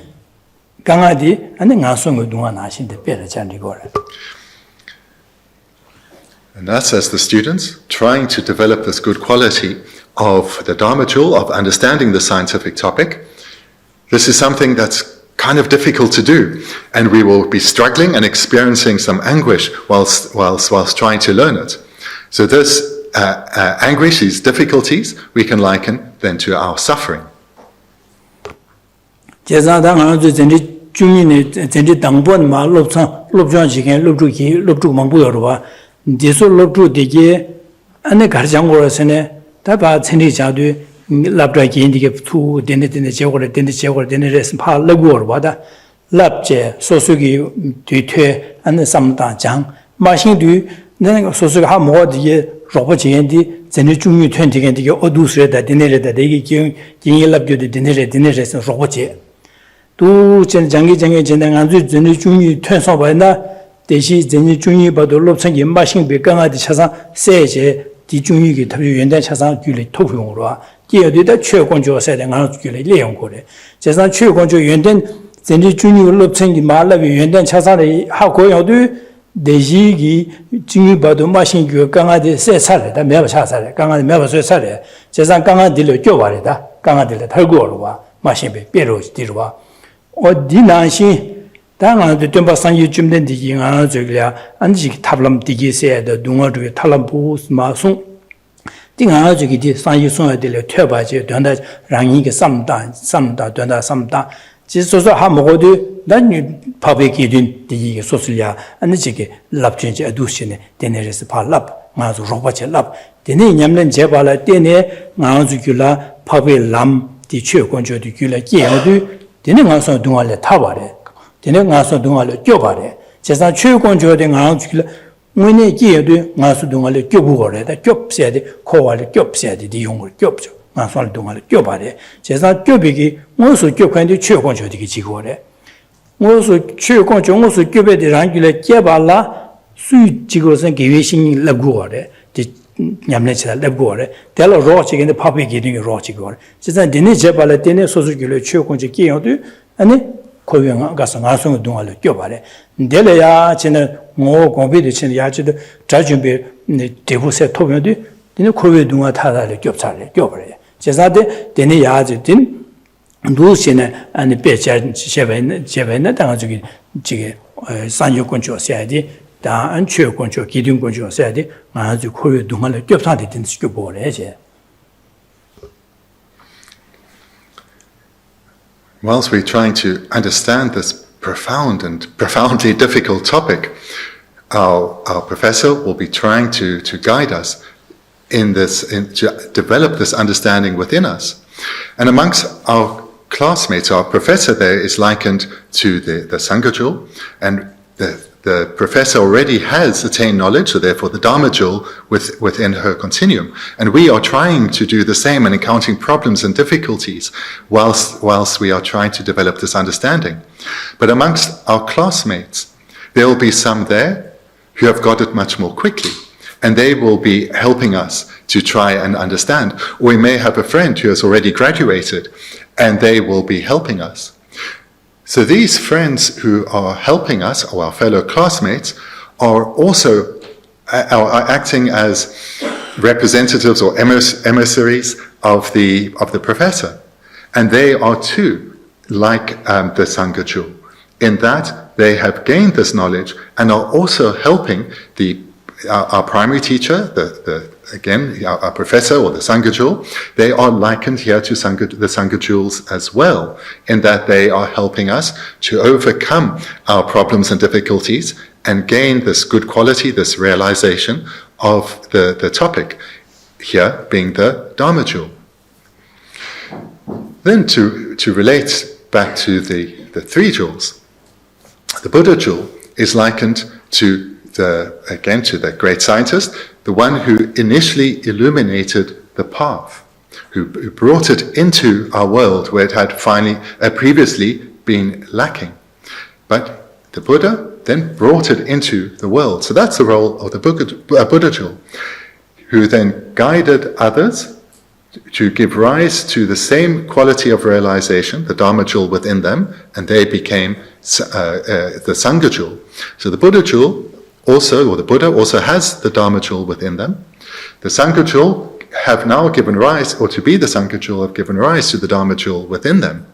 and then Nansung Dunga Nash in the village and Rigore. And thus, as the students, trying to develop this good quality of the Dharma jewel, of understanding the scientific topic, this is something that's kind of difficult to do, and we will be struggling and experiencing some anguish whilst trying to learn it. So this anguish, these difficulties, we can liken then to our suffering. Labra Gendike two, dinner, dinner, rest, pa, legor, wada, labje, sosugi, dute, and some dang, machine do, then sosuga have more the Robert Gendi, Zenitumi 20 and the Odus that dinner that they give, labju the dinner, rest, and Robert. Two Jangi, and Zenitumi turns over, they see Zenitumi, but the Lobsang machine began at the Chasa, say, the Juni, the Chasa, Julie, Tokyo. 第二对的缺工作赛的，俺举来利用过的。加上缺工作原点，真的军有落成的马那边原点车上的好过要对，那些个军有把都马新局刚刚的赛差了，但没有差赛了，刚刚的没有赛差了。加上刚刚的了叫完了的，刚刚的了太过了哇，马新被别了的了哇。我的男性，当然的东北商业军人的人啊，这个呀，俺这个他们第一赛的东澳这个他们不是马松。 定下这个的商业生活的了，特别就短的让一个三大，短的三大，其实说还冇的，那你跑别阶段第一个说是呀，那这个立军就都是呢，等于是怕立，俺就roba去立，等于人们接把了，等于俺就叫了跑别蓝的缺工作的叫了建的，等于俺说东岸了他把的，等于俺说东岸了叫把的，加上缺工作的俺就了。 我呢，记得俺是东阿的脚过来的，脚写的，靠我的脚写的，利用我的脚着，俺算了东阿的脚把的，加上脚别个，我是脚看的缺光脚的个结果的，我是缺光脚，我是脚别的人就来结巴啦，所以结果是给微信来过的，这伢们起来来过的，得了绕这个的跑别个的绕这个的，就在今天结巴了，今天说是给了缺光脚这样的，安尼。 可以啊，个是俺送个东西来叫吧嘞。得了呀，现在我光别的现在也觉得再准备那政府在投票的，那可以东西他来叫啥嘞？叫不嘞？接下来的，等你也就等，都现在按你别家结婚呢，当然这个商业工作下的，当然缺工作、基础工作下的，俺就可以东西来叫啥的，等是叫不嘞些。 Whilst we're trying to understand this profound and profoundly difficult topic, our professor will be trying to guide us to develop this understanding within us. And amongst our classmates, our professor there is likened to the Sangha jewel, and the professor already has attained knowledge, so therefore the Dharma jewel within her continuum. And we are trying to do the same and encountering problems and difficulties whilst we are trying to develop this understanding. But amongst our classmates, there will be some there who have got it much more quickly, and they will be helping us to try and understand. Or we may have a friend who has already graduated, and they will be helping us. So these friends who are helping us, or our fellow classmates, are also are acting as representatives or emissaries of the professor, and they are too like the Sangha jewel, in that they have gained this knowledge and are also helping the our primary teacher, our professor or the Sangha, they are likened here to the Sangha as well, in that they are helping us to overcome our problems and difficulties and gain this good quality, this realization of the topic, here being the Dharma jewel. Then to relate back to the three jewels, the Buddha jewel is likened to the great scientist, the one who initially illuminated the path, who brought it into our world where it had previously been lacking. But the Buddha then brought it into the world. So that's the role of the Buddha jewel, who then guided others to give rise to the same quality of realization, the Dharma jewel within them, and they became the Sangha jewel. So the Buddha jewel the Buddha also has the Dharma jewel within them. The Sangha jewel have now given rise, or to be the Sangha jewel, have given rise to the Dharma jewel within them.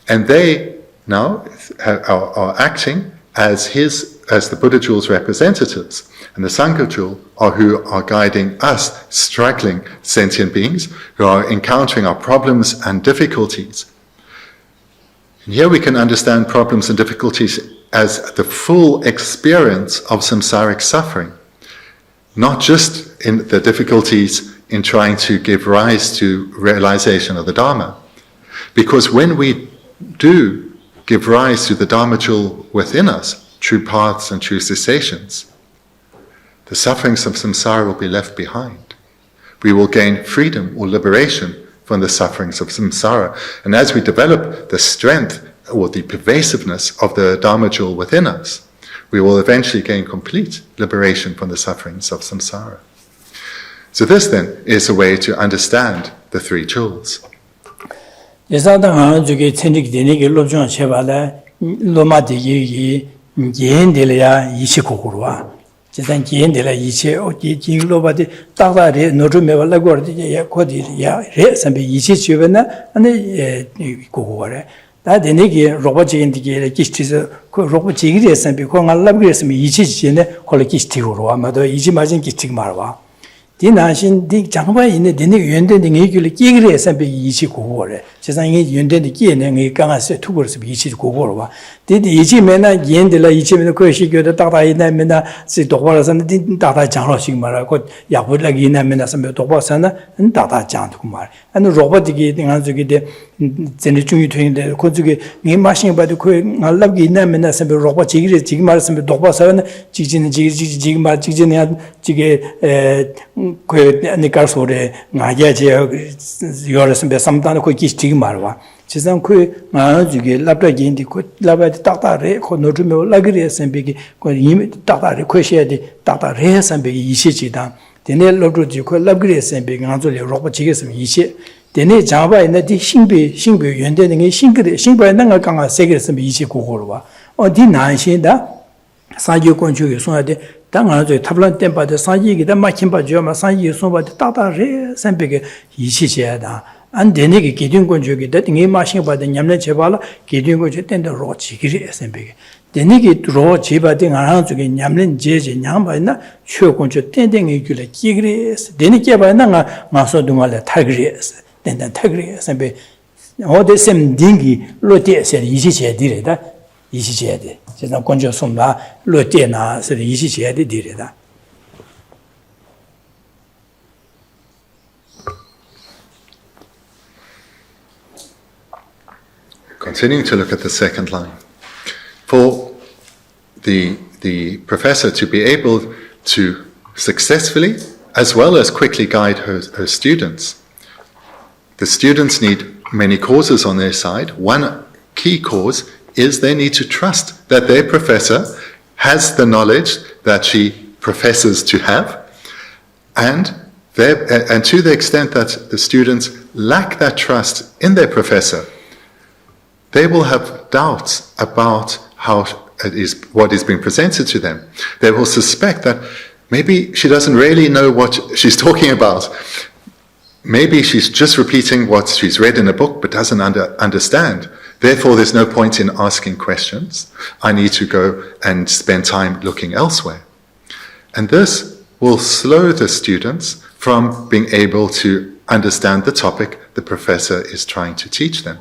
And they now are acting as the Buddha jewel's representatives. And the Sangha jewel who are guiding us, struggling sentient beings, who are encountering our problems and difficulties. And here we can understand problems and difficulties as the full experience of samsaric suffering, not just in the difficulties in trying to give rise to realization of the Dharma. Because when we do give rise to the Dharma jewel within us, true paths and true cessations, the sufferings of samsara will be left behind. We will gain freedom or liberation from the sufferings of samsara. And as we develop the strength or the pervasiveness of the Dharma jewel within us, we will eventually gain complete liberation from the sufferings of samsara. So this then is a way to understand the three jewels. 다 되네기 로봇직인디게 기스티서 그 로봇직이래 선비 그 알랍그랬으면 이치지네 콜레 기스티고로 아마도 이지 맞은 기스틱 말와 디나신 디 장바에 있는 디네 연대는 얘기를 끼그래 선비 이치 고고래 세상에 연대는 끼에는 강아서 투고서 이치 고고로 와 디디 이치면은 연대라 이치면 그 시교도 따다이나면은 시 도바라서는 디 따다 장로식 말하고 야불라기 나면은 선비 도바서는 따다 장도 말 아니 로봇직이 등한적이데 전에 중요 되는데 그쪽에 네 마신 봐도 그 알랍기 있나면 선비 로봇직이 지금 말씀에 도바서는 지지는 지금 말 지지는 지게 그 니카소레 나야지 요르스베 삼단 그 기스틱 말와 지상 그 나중에 랍다긴디 그 랍다디 따다레 그 노르메 라그리에 선비기 그 이미 따다레 코시에디 따다레 선비기 이시지다 데네 로드지 그 랍그리에 선비기 나조레 로봇직에서 이시 데네 자바에 디 신비 연대는 게 신비에 나가 강아 세계에서 이시 고고로 와 어디 나신다 사주 건축에 손하데 당하죠 탑란 템바데 사지기다 마침바죠 사지 손바데 따다레 선비기 이시지야다 안 되네기 기준 건축이다 등에 마신 바데 냠내 제발라 기준 건축 텐데 로치기리 선비기 되네기 로 제바데 하나 쪽에 냠는 제제 냠바이나 최 건축 텐댕이 줄에 기그리스 되네기 바이나 마서 동알에 타그리스 된다 타그리스 선비 어데셈 딩기 로테세 이시지야디레다 이시지야디 제가 건축 손나 로테나 서 이시지야디디레다 Continuing to look at the second line. For the professor to be able to successfully as well as quickly guide her students, the students need many causes on their side. One key cause is they need to trust that their professor has the knowledge that she professes to have, and to the extent that the students lack that trust in their professor, they will have doubts about what is being presented to them. They will suspect that maybe she doesn't really know what she's talking about. Maybe she's just repeating what she's read in a book but doesn't understand. Therefore, there's no point in asking questions. I need to go and spend time looking elsewhere. And this will slow the students from being able to understand the topic the professor is trying to teach them.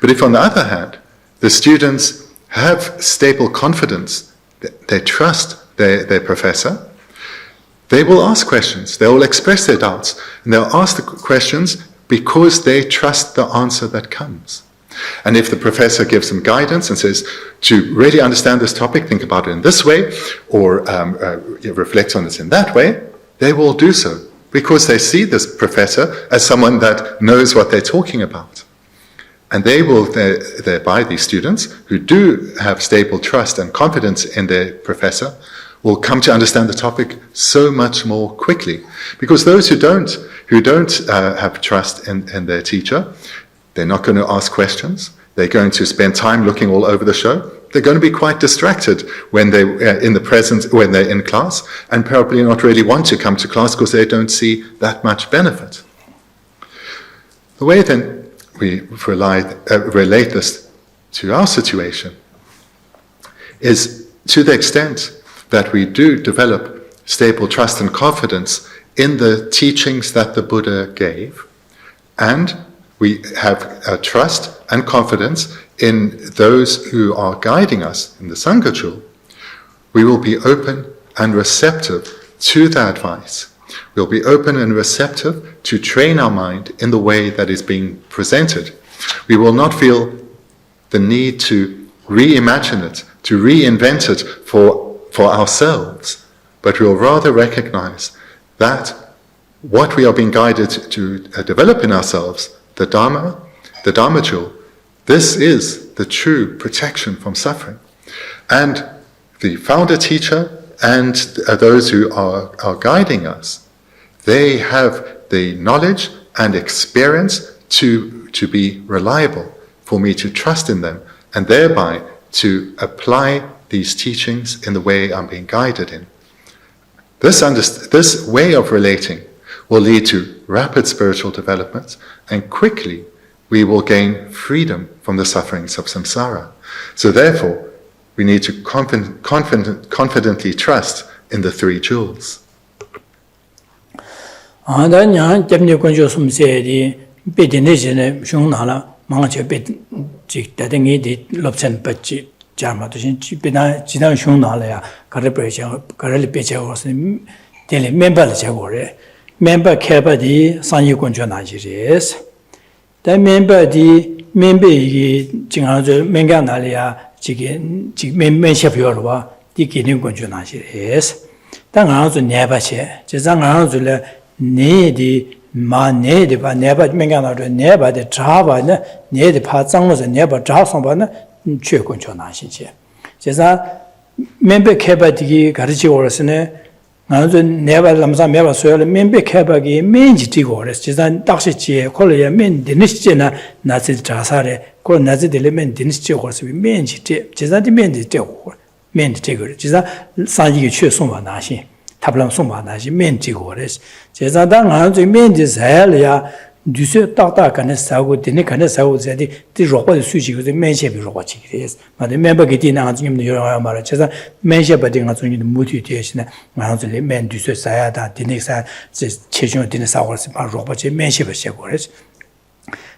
But if, on the other hand, the students have stable confidence, they trust their professor, they will ask questions, they will express their doubts, and they'll ask the questions because they trust the answer that comes. And if the professor gives them guidance and says, to really understand this topic, think about it in this way, or reflect on it in that way, they will do so, because they see this professor as someone that knows what they're talking about. And they will thereby, these students, who do have stable trust and confidence in their professor, will come to understand the topic so much more quickly. Because those who don't have trust in their teacher, they're not going to ask questions. They're going to spend time looking all over the show. They're going to be quite distracted when they're when they're in class, and probably not really want to come to class because they don't see that much benefit. The way then we relate this to our situation is to the extent that we do develop stable trust and confidence in the teachings that the Buddha gave, and we have trust and confidence in those who are guiding us in the Sangha, we will be open and receptive to the advice. We'll be open and receptive to train our mind in the way that is being presented. We will not feel the need to reimagine it, to reinvent it for ourselves, but we'll rather recognize that what we are being guided to develop in ourselves, the Dharma jewel, this is the true protection from suffering. And the founder teacher and those who are guiding us, they have the knowledge and experience to be reliable, for me to trust in them, and thereby to apply these teachings in the way I'm being guided in. This way of relating will lead to rapid spiritual development, and quickly we will gain freedom from the sufferings of samsara. So therefore, we need to confidently trust in the three jewels. Member Keba di Sanyi Kunjo Najiris. The member di Jinghazu Menganalia Menshap Yorwa, di Gidin Kunjo Najiris. Tangazu Nebache, Jazangazu ne di ma ne di ba neba Mengana neba de Java, ne di Pazang was a neba Jasonbana, Che Kunjo Najiche. Jaza member Keba di Garichi Orasene. Never Lamsa Meva Soil, Membe Kabagi, Menji Tigores, Jizan Dashi, Kolia, Men, Dinishina, Nazi Trasare, Kol Nazi element Dinisti horse, Menji, Jizan Mendi Tegor, Mendi Tigor, Jiza Sanji Sumba Nashi, Tablam Sumba Nashi, Menji Gores, Jizan Mendi Zalia, Duce Tata can Sago, Dinikan Sago, the Robo Sushi with the Menshi Robochis. But the member getting out in the Yoramara, Menshi Bading out in the mutation, Mountain Men Duce Sayada, Dinixa, Cheshon Dinosaurs, Roboche, Menshi Shagores.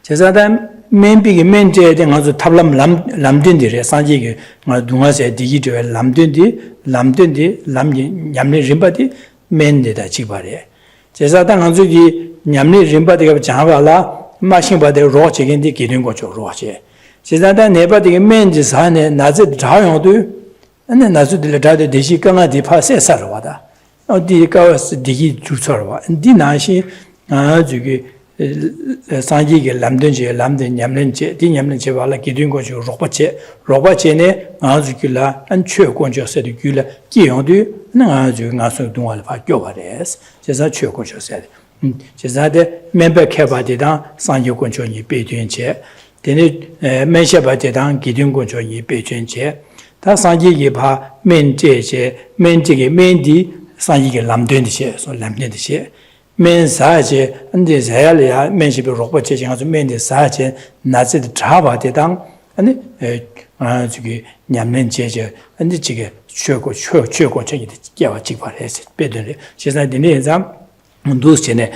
Chazadam, men big men jetting on the Tablam Lamdindi, Sanji, Dungas, Digito, Lamdindi, Yamni Rimbadi, men did a chibare. Chazadam Anzugi. Nyamni rimba de Java machine by the roach again the Gidingo roche. Says that neighbor the men design Nazit Jayodu, and then Nazut de Dishikana de Passe Sarawada. No, the Gawas Digi Jusarwa, and Dinashi, Zugi Sanji, Lamdunji, Lamdin, Yamlinche, Dinyamin Chevala, Gidingo, Robachene, Azukula, and Chokonjo said Gula, Giondu, Nazu Nasu Dualva Govades, says that Chokonjo said. Jazade member Kabadidan, Sanyo Conchoni Beijinche, then it Menshabadidan, Gidun Conchoni Beijinche, Tasanji Yipa, Men Jeje, Menjigi Mendi, Sanyi Lamdunche, so Lamdunche, Men Saje, and this Helia, Menshibi Roboche, Men Saje, Nazi Trava Dedan, and 저기 냠는 제제 근데 지게 최고 저기 깨와 직발해서 배들이 제가 되네자 문도스네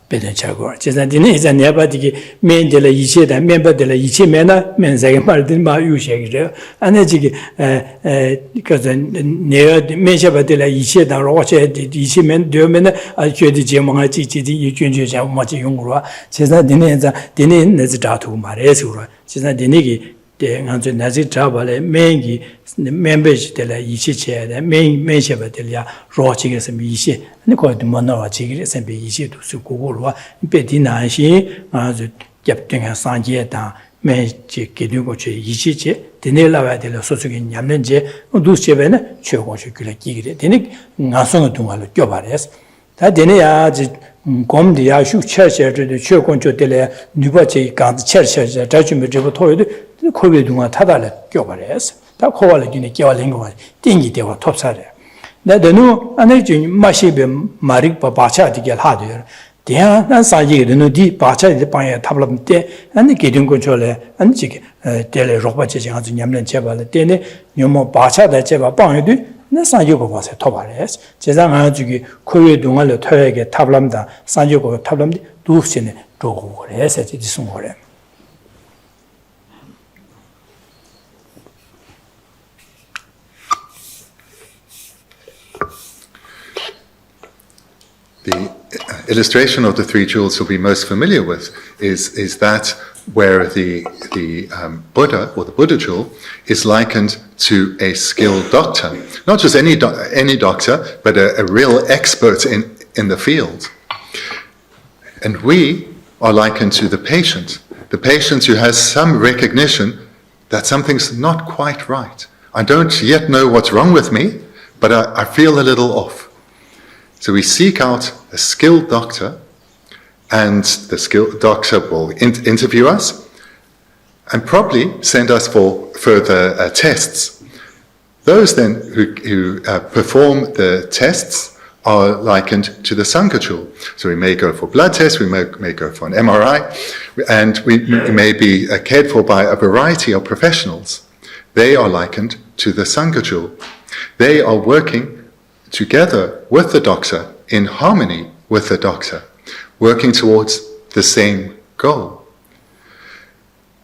배든 차고 제가 되네자 내바디기 맨들 이체다 멤버들 이체면나 맨자게 말든 마 유셰기래 안에 지기 그래서 내가 맨샤바들 이체다 로체 이체면 되면 아주디 제몽아 지지디 이균주자 뭐지 용으로 제가 되네자 되네 내자도 말해서 제가 되네기 대한저 나지 잡아래 매기 멤버들라 이치체다 매셔버들야 로치게서 미시 아니 거기 뭐나와 지기에서 비이시도 수고고로 베디나시 아주 겹등한 상제다 매지 기둥고치 이치체 되내라와들 소속이 냠는지 두세베는 최고시 그래 기기래 되니 나성의 동안을 껴바래서 다 되네야 곰디야 슈처처도 최고조들에 누바지 간드 처처 자주면 저거 토요도 코비 동안 타달래 껴버려서 다 코발기네 껴올린 거 띵기 되고 톱사래 나도는 안에 좀 마시베 마릭 바차디게 하도요 대한 사지는 디 바차디 방에 탑람때 안에 기둥 건조래 안지게 텔레 로바지 아주 냠는 제발 때네 요모 바차다 제발 방에도 나 산조고 봐서 토발해서 제가 아주기 코위 동안을 토에게 탑람다 산조고 탑람디 두스네 도고 그래서 지sun 거래 The illustration of the three jewels you'll be most familiar with is that where the Buddha or the Buddha jewel is likened to a skilled doctor, not just any doctor, but a real expert in the field. And we are likened to the patient who has some recognition that something's not quite right. I don't yet know what's wrong with me, but I feel a little off. So we seek out a skilled doctor, and the skilled doctor will interview us and probably send us for further tests. Those then who perform the tests are likened to the Sangha jewel. So we may go for blood tests, we may go for an MRI, and we may be cared for by a variety of professionals. They are likened to the Sangha jewel. They are working together with the doctor, in harmony with the doctor, working towards the same goal.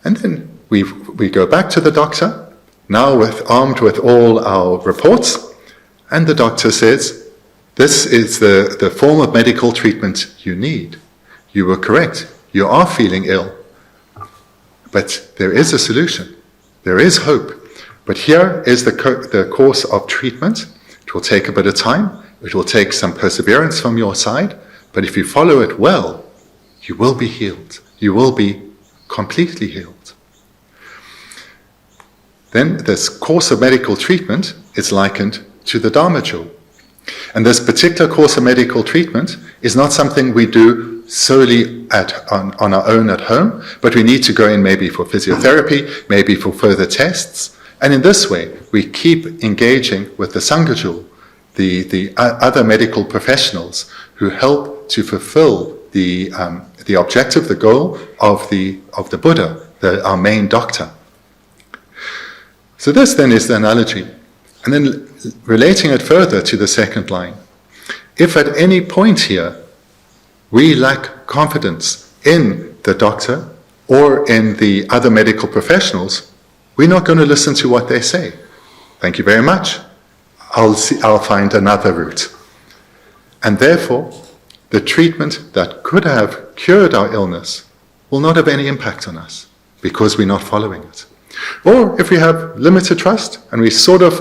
And then we go back to the doctor, now armed with all our reports, and the doctor says, this is the form of medical treatment you need. You were correct, you are feeling ill. But there is a solution, there is hope. But here is the course of treatment. It will take a bit of time, it will take some perseverance from your side, but if you follow it well, you will be healed. You will be completely healed. Then this course of medical treatment is likened to the Dharma jewel. And this particular course of medical treatment is not something we do solely on our own at home, but we need to go in maybe for physiotherapy, maybe for further tests. And in this way, we keep engaging with the Sangha jewel, the other medical professionals who help to fulfill the objective, the goal of the Buddha, our main doctor. So this then is the analogy. And then relating it further to the second line, if at any point here we lack confidence in the doctor or in the other medical professionals, we're not going to listen to what they say. Thank you very much. I'll find another route. And therefore, the treatment that could have cured our illness will not have any impact on us because we're not following it. Or if we have limited trust and we sort of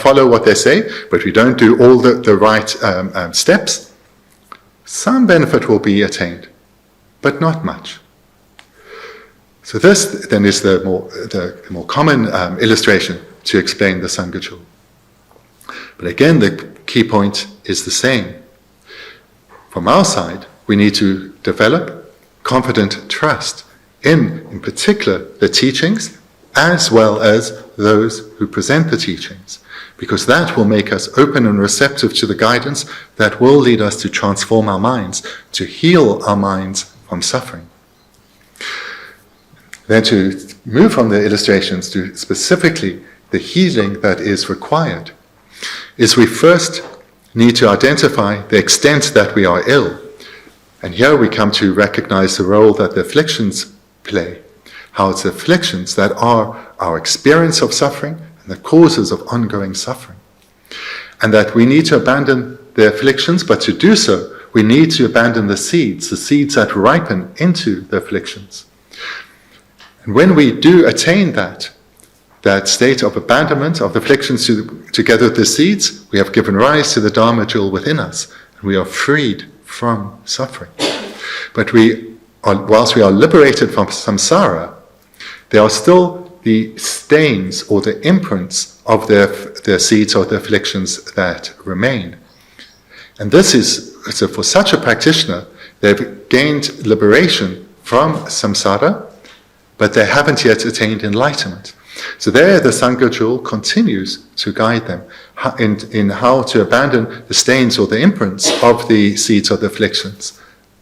follow what they say, but we don't do all the right steps, some benefit will be attained, but not much. So this then is the more common illustration to explain the Sangha jewel. But again, the key point is the same. From our side, we need to develop confident trust in particular, the teachings, as well as those who present the teachings, because that will make us open and receptive to the guidance that will lead us to transform our minds, to heal our minds from suffering. then to move from the illustrations to specifically the healing that is required, is we first need to identify the extent that we are ill. And here we come to recognize the role that the afflictions play, how it's afflictions that are our experience of suffering and the causes of ongoing suffering. And that we need to abandon the afflictions, but to do so, we need to abandon the seeds that ripen into the afflictions. And when we do attain that state of abandonment of the afflictions together with the seeds, we have given rise to the Dharma jewel within us, and we are freed from suffering. But whilst we are liberated from samsara, there are still the stains or the imprints of the seeds or the afflictions that remain. And this is, so for such a practitioner, they've gained liberation from samsara, but they haven't yet attained enlightenment. So there the Sangha jewel continues to guide them in how to abandon the stains or the imprints of the seeds of the afflictions.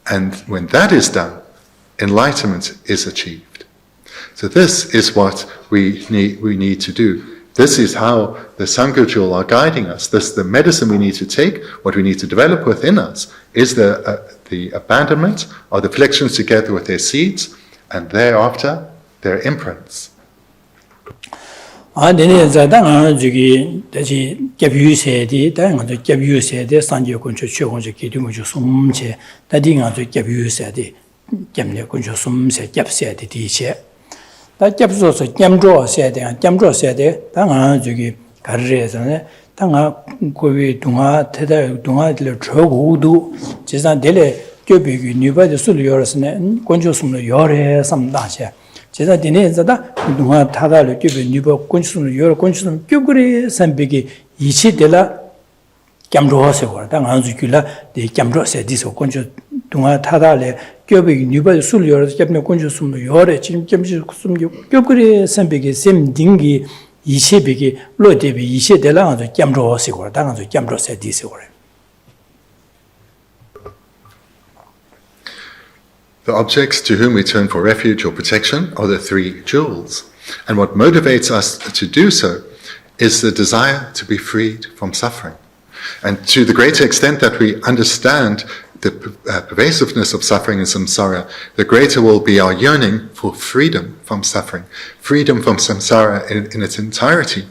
And when that is done, enlightenment is achieved. So this is what we need to do. This is how the Sangha jewel are guiding us. This is the medicine we need to take. What we need to develop within us is the abandonment of the afflictions together with their seeds, and thereafter their imprints. Dene zadang jugi daji gyabyu sedi da ngado gyabyu sedi sanje kuncho chögonjo kidungo sumche dadi ngado gyabyu sedi gyamne kuncho sumse gyab sedi diche da gyabso so gyamjo sedi da ngado jugi garre zane da nga gobi dunga teda dunga dile chogodu jisan dele gyabyu nyuba de sul yorasne kuncho sumno yore samdache 제가 디네자다 누가 타다를 끼고 니버 군수는 여러 군수는 끼고리 선비기 이치들라 감로하세요. 당 안주길라 네 감로세 디서 군수 누가 타다를 끼고 니버 술 여러 잡는 군수는 여러 지금 점지 끼고리 선비기 셈딩기 이치비기 로데비 이치들라 안주 감로하세요. 당 안주 감로세 디서 The objects to whom we turn for refuge or protection are the three jewels. And what motivates us to do so is the desire to be freed from suffering. And to the greater extent that we understand the pervasiveness of suffering in samsara, the greater will be our yearning for freedom from suffering, freedom from samsara in its entirety.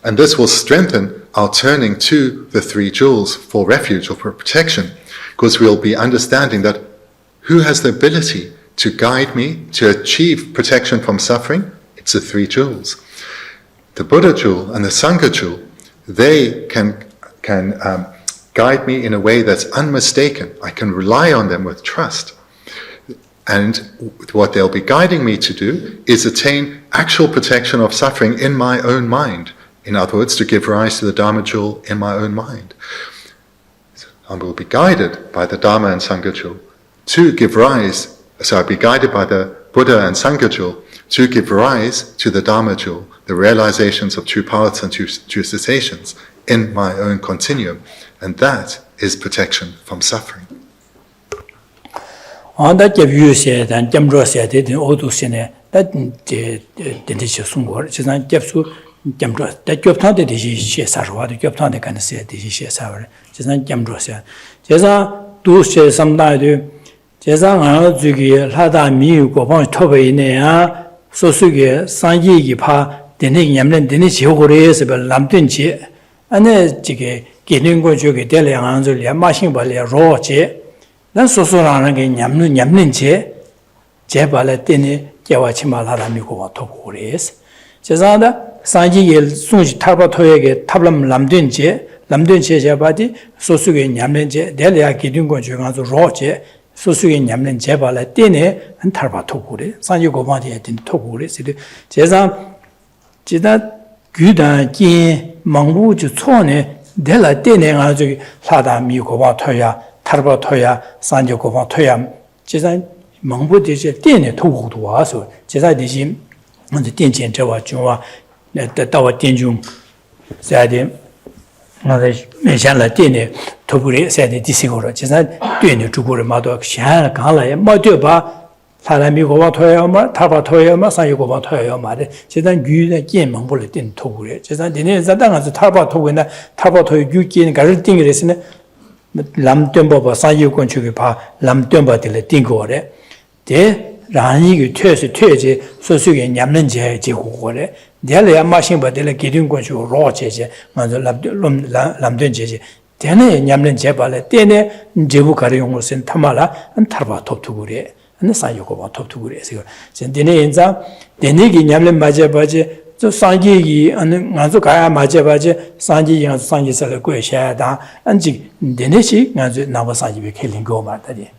And this will strengthen our turning to the three jewels for refuge or for protection, because we'll be understanding that who has the ability to guide me to achieve protection from suffering? It's the three jewels. The Buddha jewel and the Sangha jewel, they can guide me in a way that's unmistaken. I can rely on them with trust. And what they'll be guiding me to do is attain actual protection of suffering in my own mind. In other words, to give rise to the Dharma jewel in my own mind. I will be guided by the Dharma and Sangha jewel to give rise, so I'll be guided by the Buddha and Sangha jewel to give rise to the Dharma jewel, the realizations of true paths and true cessations in my own continuum. And that is protection from suffering. That gyabyu said and gyamro said it in Odu Sene, that didn't sungor, it's not gyapsu gyamro, that gyoptan did she sarwa, the gyoptan the kind of said she sour, it's not gyamro said. Jeza do say some night. 제상 주기 하다 미고 번 토베이네야 소수게 상기기파 되는 냠는 되는 지역으로에서 남든지 안에 지게 기능 거 저기 될량한 줄 마신 벌에 로제 난 소소라는 게 냠는지 제발에 때네 개와치 말하다 미고 토고레스 제상다 상기게 순지 타바토에게 탑람 남든지 제바디 소수게 냠는지 될량 기능 거 저기 가서 로제 소수의 냠는 제발에 때네 한 탈바 토고래 산지고마디에 된 토고래 시리 제상 지다 규다기 망부주 촌에 될라 때네 가지고 사다 미고바 토야 탈바 토야 산지고바 토야 제상 망부디제 때네 토고도 와서 제사 대신 먼저电见 저와 중화 다와 电중 자데 나의 매장라 때네 토부리 세대 디시고로 제가 되는 주고를 마도 샤 강라에 마도 봐 사람이 고바 토야마 타바 토야마 사이 고바 토야마데 제단 유의 겐망불을 된 토구래 제단 되네 자당아서 타바 토구나 타바 토 유기는 가를 띵이랬으네 람tem버바 사이 권축이 봐 람tem버들 띵거래 대 라니기 퇴스 퇴제 소수게 냠는 제 제고거래 내가 마신 버들 기린 권축 로제제 먼저 람된 제제 대네 냠는 제발에 때네 제부 가려용을 쓴 타마라 타바 토투구래 안 사요고 봐 토투구래서 전데네 인자 데네기 냠는 맞아바지 저 상기기 안 가서 가야 맞아바지 상기 양 상기설 거셔다 안지 데네시 가서 나와 상기비 켈링 거 말다리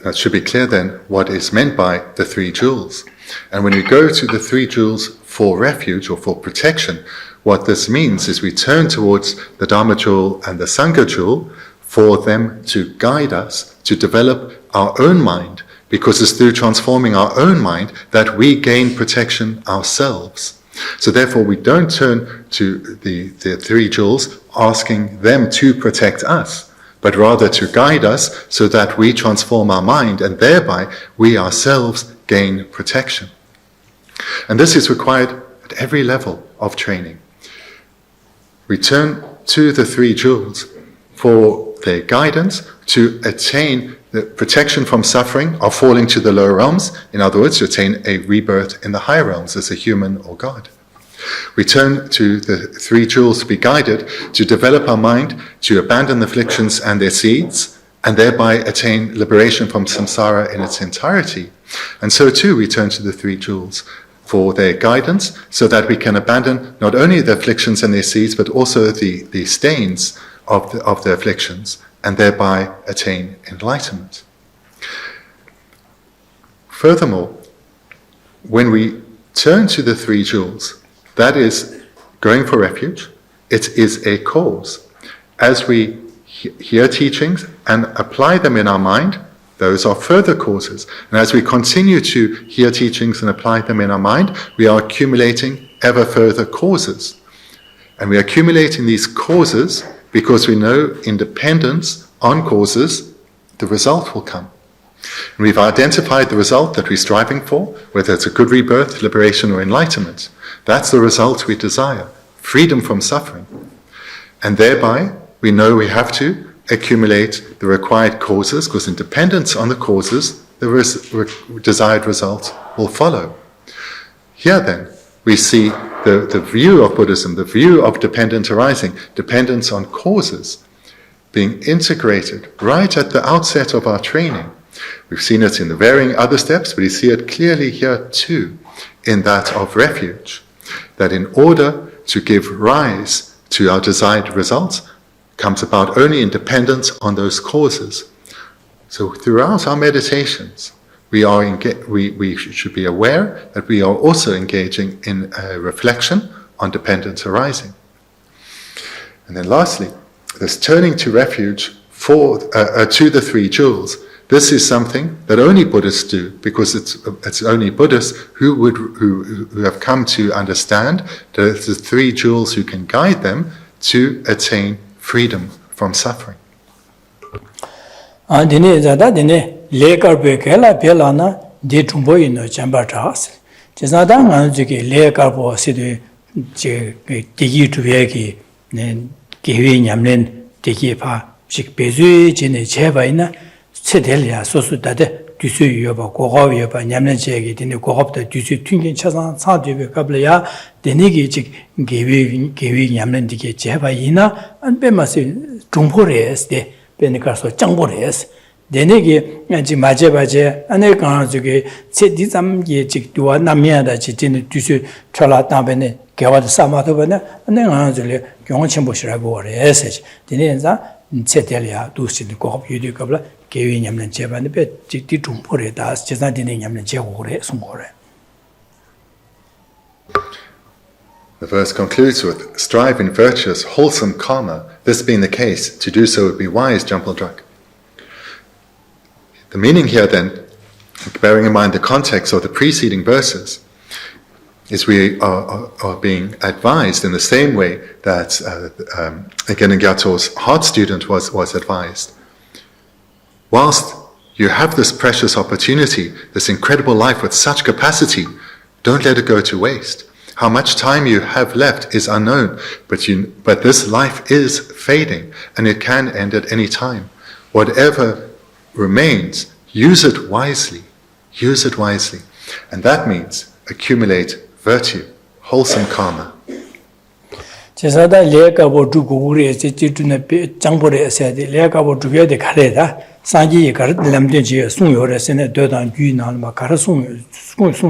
That should be clear then what is meant by the three jewels. And when we go to the three jewels for refuge or for protection, what this means is we turn towards the Dharma jewel and the Sangha jewel for them to guide us to develop our own mind, because it's through transforming our own mind that we gain protection ourselves. So therefore we don't turn to the three jewels asking them to protect us, but rather to guide us so that we transform our mind and thereby we ourselves gain protection. And this is required at every level of training. We turn to the three jewels for their guidance to attain the protection from suffering or falling to the lower realms, in other words, to attain a rebirth in the higher realms as a human or God. We turn to the three jewels to be guided to develop our mind, to abandon the afflictions and their seeds, and thereby attain liberation from samsara in its entirety. And so too we turn to the three jewels for their guidance, so that we can abandon not only the afflictions and their seeds, but also the stains of the afflictions, and thereby attain enlightenment. Furthermore, when we turn to the three jewels, that is going for refuge, it is a cause. As we hear teachings and apply them in our mind, those are further causes. And as we continue to hear teachings and apply them in our mind, we are accumulating ever further causes. And we are accumulating these causes because we know in dependence on causes, the result will come. And we've identified the result that we're striving for, whether it's a good rebirth, liberation, or enlightenment. That's the result we desire, freedom from suffering. And thereby, we know we have to accumulate the required causes, because in dependence on the causes, the desired result will follow. Here then, we see the view of Buddhism, the view of dependent arising, dependence on causes, being integrated right at the outset of our training. We've seen it in the varying other steps, but we see it clearly here too, in that of refuge. That in order to give rise to our desired results comes about only in dependence on those causes. So throughout our meditations, we should be aware that we are also engaging in a reflection on dependence arising. And then lastly, this turning to refuge to the three jewels. This is something that only Buddhists do, because it's only Buddhists who have come to understand that it's the three jewels who can guide them to attain freedom from suffering. Dine zada dine lekar bekela pelana de tumbo ino chambatas. Jazada nganzuki lekar bo sidu je digi tubeki ne gewi nyamlen digi pa sik bezu jine chebaina 세델이야 소수다데 뒤수여바 고가여바 냠내제기 되는 고갑다 뒤수 튕긴 차상 사되베 갑려야 되니기 즉 개위 냠내디게 제바이나 안 빼마세 중포레스데 베니카서 장보레스 되니기 이제 마제바제 안에 강아지게 세디잠게 즉 두와 남미야다 지진의 뒤수 철라다베네 개와도 사마도베네 안에 강아지를 경험침보시라고 그래서 되니자 세델이야 두신 고갑 유디갑라 The verse concludes with, strive in virtuous, wholesome karma. This being the case, to do so would be wise, Jampaldrak. The meaning here then, bearing in mind the context of the preceding verses, is we are being advised in the same way that, again, in Gyatso's heart student was advised. Whilst you have this precious opportunity, this incredible life with such capacity, don't let it go to waste. How much time you have left is unknown, but this life is fading, and it can end at any time. Whatever remains, use it wisely. Use it wisely. And that means accumulate virtue, wholesome karma. Chesada leka bo du gure se chitune changbore se de leka bo du de khare da sanji gar lamde je sung yore sene de dan gyu nan ma gar sung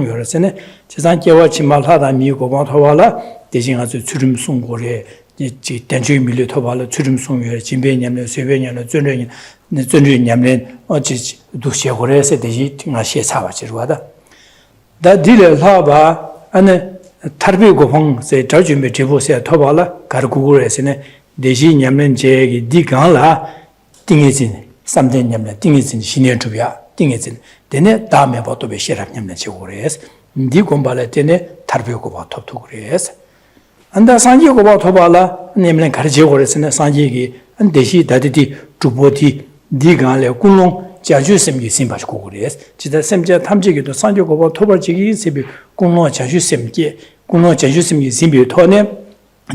yore sene chesan jewa chimal ha da mi go ba thawala de jing azu churim sung gore ji denju mi le thawala churim sung yore jimbe nyamle sebe nyamle zönre nyamle o ji du she gore se de ji nga she sa ba ji wa da dile la ba ane tarbi gopang se tarjumbe tibo se thobala gargugure sene deji nyamlen je di gangla tingezin samde nyamlen tingezin shine tubya tingezin dene dame boto be sherap nyamlen che gores di gombala dene tarbi gopa thobto gores anda sanji gopa thobala nyamlen garje goresene sanji gi an deji dadidi tuboti di gangle kunlong 자주 셈기 심바고 그래서 지다 셈자 탐지기도 산조고보 토벌지기 세비 공로 자주 셈기 공로 자주 셈기 심비 토네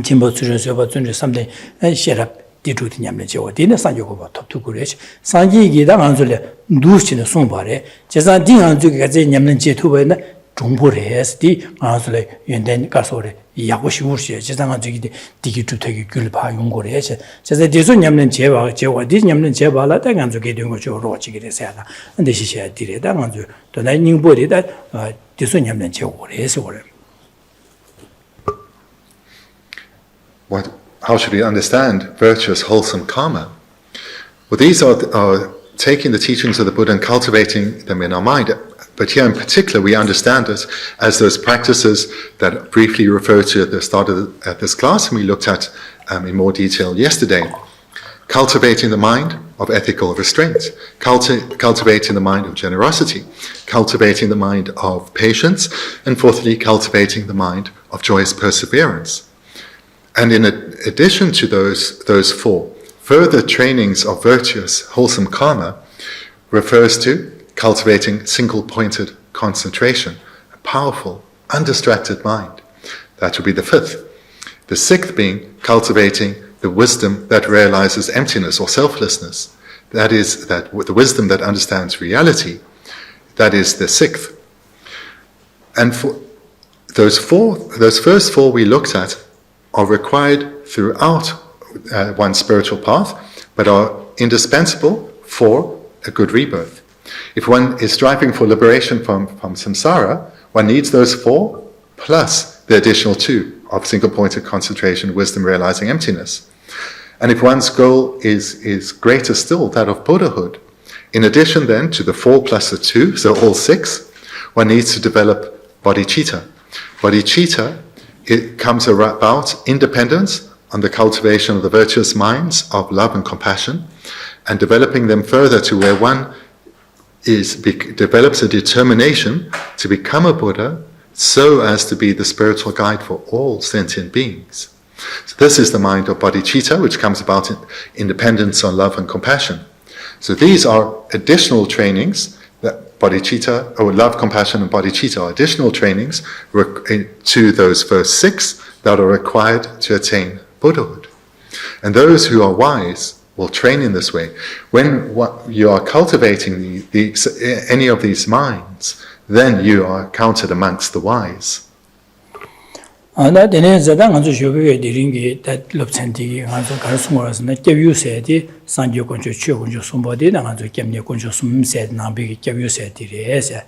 진보 수준서버 준비 3대 셰랍 디루디 냠네 저 디네 산조고보 톱투 그래서 산지기다 안줄래 누스치는 송바래 제사 딩안주기가 제 냠는 제투버나 중보레스디 안줄래 연된 가서래 야고시 우르시 제상한 저기 디기투 되게 귤바 용고래 제사 대소 냠는 제와 디 냠는 제발라 당안주게 된 거죠 로지게 돼서야 근데 시시야 디레 당안주 또 나닝보리다 대소 냠는 제고래서 그래. How should we understand virtuous, wholesome karma? Well, these are taking the teachings of the Buddha and cultivating them in our mind. But here in particular, we understand it as those practices that briefly referred to at the start of this class, and we looked at in more detail yesterday. Cultivating the mind of ethical restraint, cultivating the mind of generosity, cultivating the mind of patience, and fourthly, cultivating the mind of joyous perseverance. And in addition to those four, further trainings of virtuous, wholesome karma refers to cultivating single-pointed concentration, a powerful, undistracted mind. That would be the fifth. The sixth being cultivating the wisdom that realizes emptiness or selflessness. That is, that the wisdom that understands reality. That is the sixth. And for those first four we looked at are required throughout one's spiritual path, but are indispensable for a good rebirth. If one is striving for liberation from samsara, one needs those four plus the additional two of single-pointed concentration, wisdom realizing emptiness. And if one's goal is greater still, that of Buddhahood, in addition then to the four plus the two, so all six, one needs to develop bodhicitta. Bodhicitta, it comes about independence on the cultivation of the virtuous minds of love and compassion, and developing them further to where one develops a determination to become a Buddha so as to be the spiritual guide for all sentient beings. So this is the mind of bodhicitta, which comes about in independence on love and compassion. So these are additional trainings that bodhicitta, or love, compassion, and bodhicitta are additional trainings to those first six that are required to attain Buddhahood. And those who are wise will train in this way. When you are cultivating any of these minds, then you are counted amongst the wise. 나 되네 자당 아주 쇼베 디링기 다 럽센디 아주 가르스모라스나 깨유세디 산조건조 추건조 숨보디 나가서 깨미건조 숨세 나비기 깨유세디레세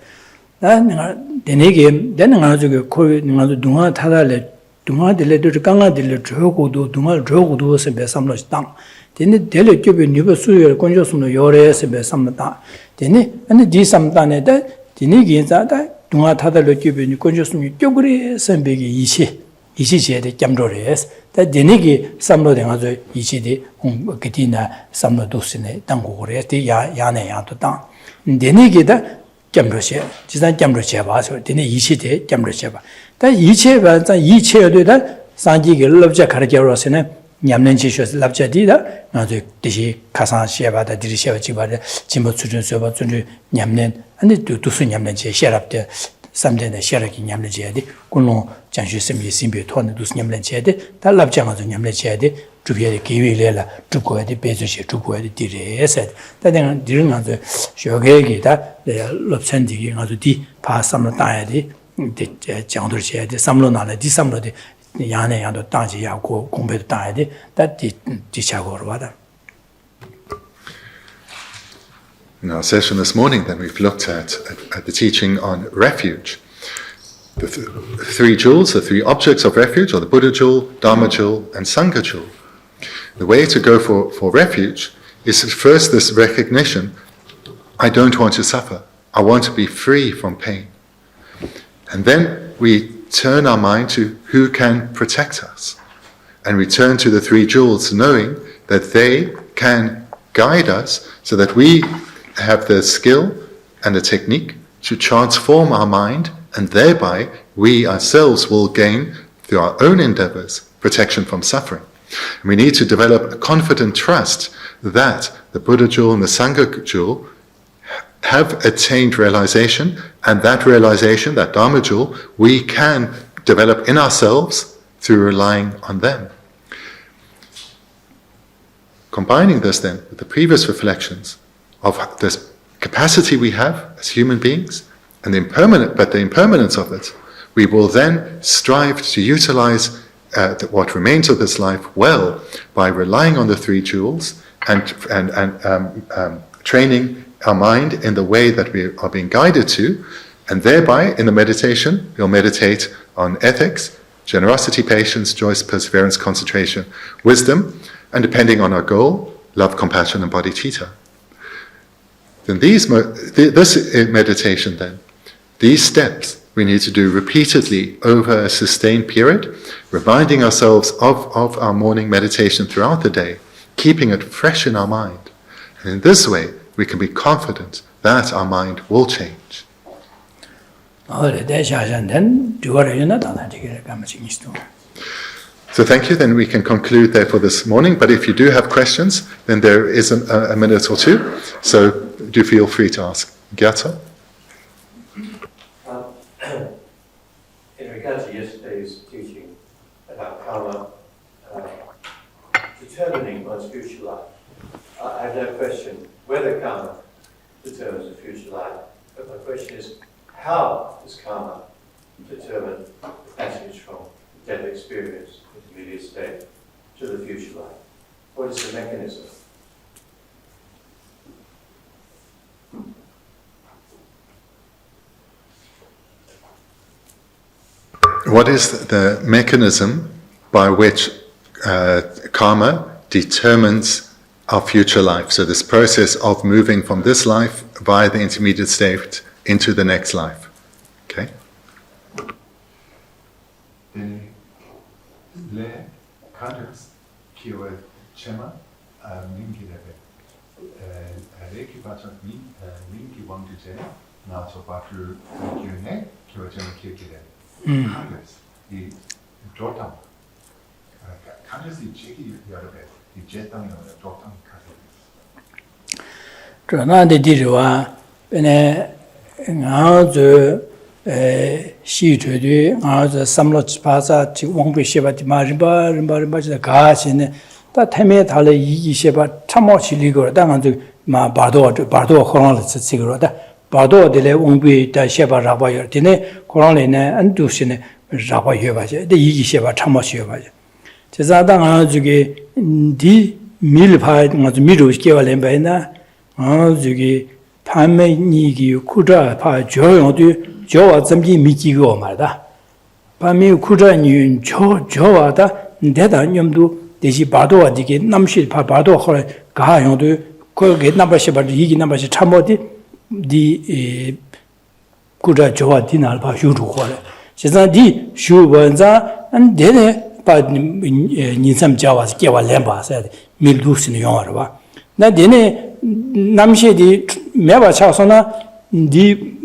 나 내가 되네게 되는 아주 그 내가 동화 타달래 동화들레도 강아들레 저고도 동화 저고도서 배삼로 땅 되네 될레 깨비 니버 수요 건조 숨로 요래서 배삼다 되네 근데 디삼단에다 되네게 자다 동화 타달레 깨비 건조 숨이 쪼그리 선배기 이시제의 겸로레스 다 되네게 삼로된 아주 이시디 그디나 삼로도스네 땅고레스 야네 야도 땅 되네게다 점로시 지산 점로시 봐서 되네 이치대 점로시 봐. 다 이치가 이치에도다 산지게 럽자 가르쳐서는 냠는 지셔서 럽자디다 나도 대시 가상시에바다 디리시에 지바데 진보 수준 서버 준주 냠는 아니 두수 냠는 제 셔랍데 삼대의 셔럽이 냠는 제야디 군노 장슈스미 심비 토는 두수 냠는 제야디 달랍장아도 냠는 제야디 주비에 기위래라 주고야디 배주시 주고야디 디레세 다들 디르나도 쇼게기다 럽천디기 아주 디 파삼로 따야디 장도를 제야디 삼로 나래 디 삼로디 야네 야도 따지야고 공배도 따야디 다디 디차고로 와다. In our session this morning, then, we've looked at the teaching on refuge. The three jewels, the three objects of refuge, are the Buddha jewel, Dharma jewel, and Sangha jewel. The way to go for refuge is first this recognition, I don't want to suffer. I want to be free from pain. And then we turn our mind to who can protect us. And we turn to the three jewels, knowing that they can guide us so that we have the skill and the technique to transform our mind, and thereby we ourselves will gain, through our own endeavors, protection from suffering. And we need to develop a confident trust that the Buddha jewel and the Sangha jewel have attained realization, and that realization, that Dharma jewel, we can develop in ourselves through relying on them. Combining this then with the previous reflections of this capacity we have as human beings, and the impermanence of it, we will then strive to utilize what remains of this life well by relying on the three jewels and training our mind in the way that we are being guided to, and thereby in the meditation we'll meditate on ethics, generosity, patience, joy, perseverance, concentration, wisdom, and depending on our goal, love, compassion, and bodhicitta. Then this meditation then, these steps we need to do repeatedly over a sustained period, reminding ourselves of our morning meditation throughout the day, keeping it fresh in our mind. And in this way, we can be confident that our mind will change. So thank you, then we can conclude there for this morning, but if you do have questions, then there is a minute or two, so do feel free to ask. Gyatso? In regard to yesterday's teaching about karma determining one's future life, I have no question whether karma determines the future life, but my question is, how does karma determine the passage from death experience, intermediate state, to the future life? What is the mechanism? What is the mechanism by which karma determines our future life? So this process of moving from this life via the intermediate state into the next life. Okay? 그러나데 디르와 베네 나저 시주디 나저 삼로치 파사 지 왕비셰바디 마르바르바르바지 가시네 다 테메 달레 이기셰바 참모치리고 당한도 마 바도 호랑을 쓰지고다 바도 데레 왕비 다 셰바라바여 디네 호랑레네 안두시네 라바여바제 데 이기셰바 참모치여바제 제자당 아주게 디 밀파 맞 미루시게발렘 바이나 저기 판매니기 쿠자 파 조용도 조와 점지 미기고 말다 밤에 쿠자니 조와다 대다 념도 대시 바도와 디게 남실 파 바도 헐 가용도 거기 남바시 바도 이기 남바시 참모디 디 쿠자 조와 디날 파 휴루 헐 세상 디 슈번자 안 되네 바 니삼 자와스 개와 렘바서 밀두스는 용어로 봐 나 되네 남시디 매바 차서나 di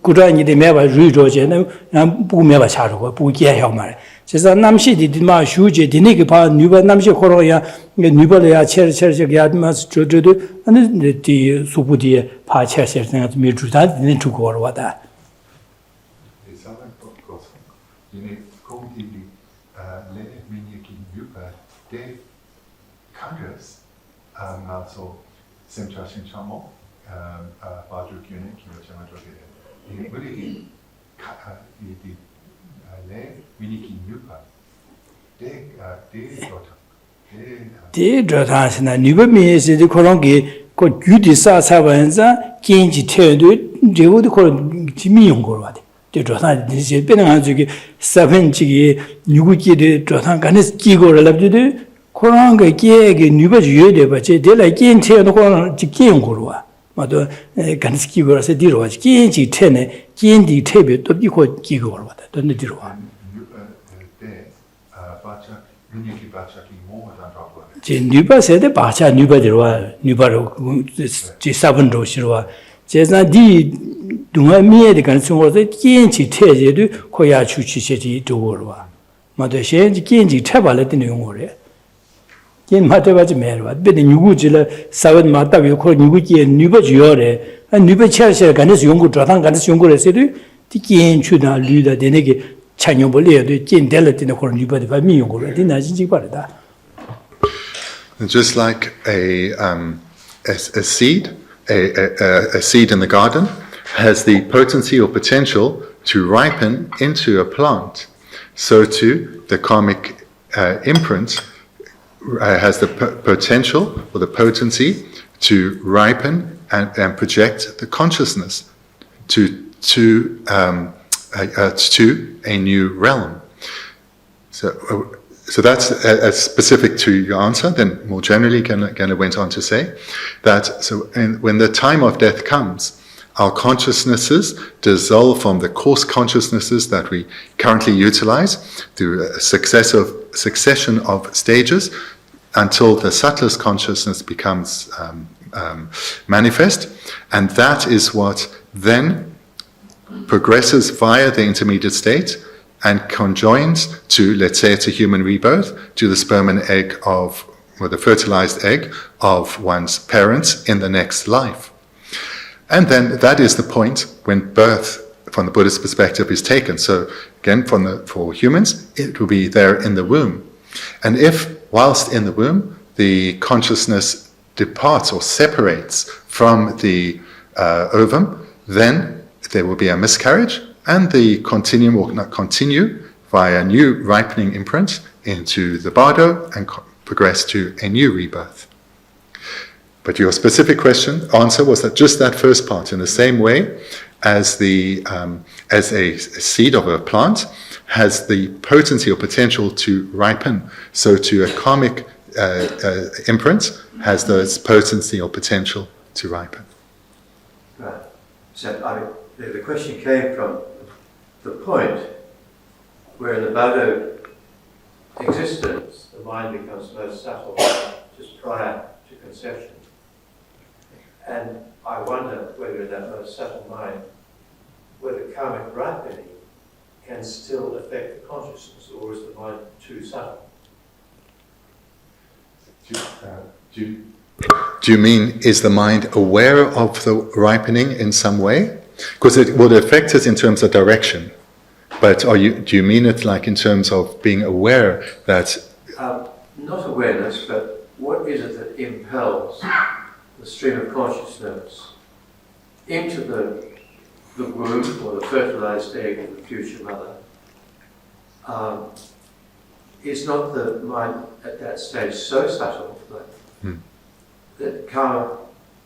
kurani de meba ru roje na bu meba charu bu ge yao ma 제가 남시 디마 슈제 디니게 바 뉴바 남시 코로야 뉴바야 체르체르 야드마스 조조도 아니 디 수부디에 바 체르체르 미주다 디 주고로 와다 데 저다스나 뉴버미에서 그런게 그 규디사 사반자 긴지 태도 제우도 그 지미용 거로 와대. 저 저다 이제 빼는 아주기 사벤지기 누구끼리 저다 간에 끼고를 납주도 그런 게 끼게 뉴버지에 되버지 될라 긴체도 그런 지기용 거로 와. 맞아 간에 끼고라서 뒤로 와지 긴지 태네 긴디 태비 또 비고 끼고로 와다. 또 뒤로 와. 제 뉴바세데 바차 뉴바들와 뉴바로 제 사분도 싫어와 제가 디 동아미에 대한 생활에 긴지 태제도 코야 추치세지 도로와 마도셰 긴지 태발에 되는 용어래 긴 마대바지 매르와 베데 누구지라 사원 마다비 코 누구지에 뉴바지요래 뉴바차세 간에서 연구 저당 간에서 연구를 해서도 디 긴추나 류다 되네게 찬용벌레도 긴델을 되는 그런 뉴바디 바미 연구를 되나 진짜 빠르다 Just like a seed, a seed in the garden has the potency or potential to ripen into a plant, so too the karmic imprint has the potential or the potency to ripen and project the consciousness to a new realm. So that's specific to your answer. Then more generally, Gana went on to say that when the time of death comes, our consciousnesses dissolve from the coarse consciousnesses that we currently utilize through a succession of stages until the subtlest consciousness becomes manifest. And that is what then progresses via the intermediate state and conjoins to, let's say it's a human rebirth, to the sperm and egg or the fertilized egg of one's parents in the next life. And then that is the point when birth, from the Buddhist perspective, is taken. So again, for humans, it will be there in the womb. And if, whilst in the womb, the consciousness departs or separates from the ovum, then there will be a miscarriage, and the continuum will not continue via a new ripening imprint into the bardo and progress to a new rebirth. But your specific answer was that just that first part, in the same way as as a seed of a plant has the potency or potential to ripen, so to a karmic imprint has the potency or potential to ripen. Right. So the question came from the point where in the bardo existence the mind becomes most subtle just prior to conception. And I wonder whether in that most subtle mind, whether karmic ripening can still affect the consciousness, or is the mind too subtle? Do you mean, is the mind aware of the ripening in some way? Because it would affect it in terms of direction. But do you mean it like in terms of being aware that... Not awareness, but what is it that impels the stream of consciousness into the womb or the fertilized egg of the future mother? Is not the mind at that stage so subtle that karma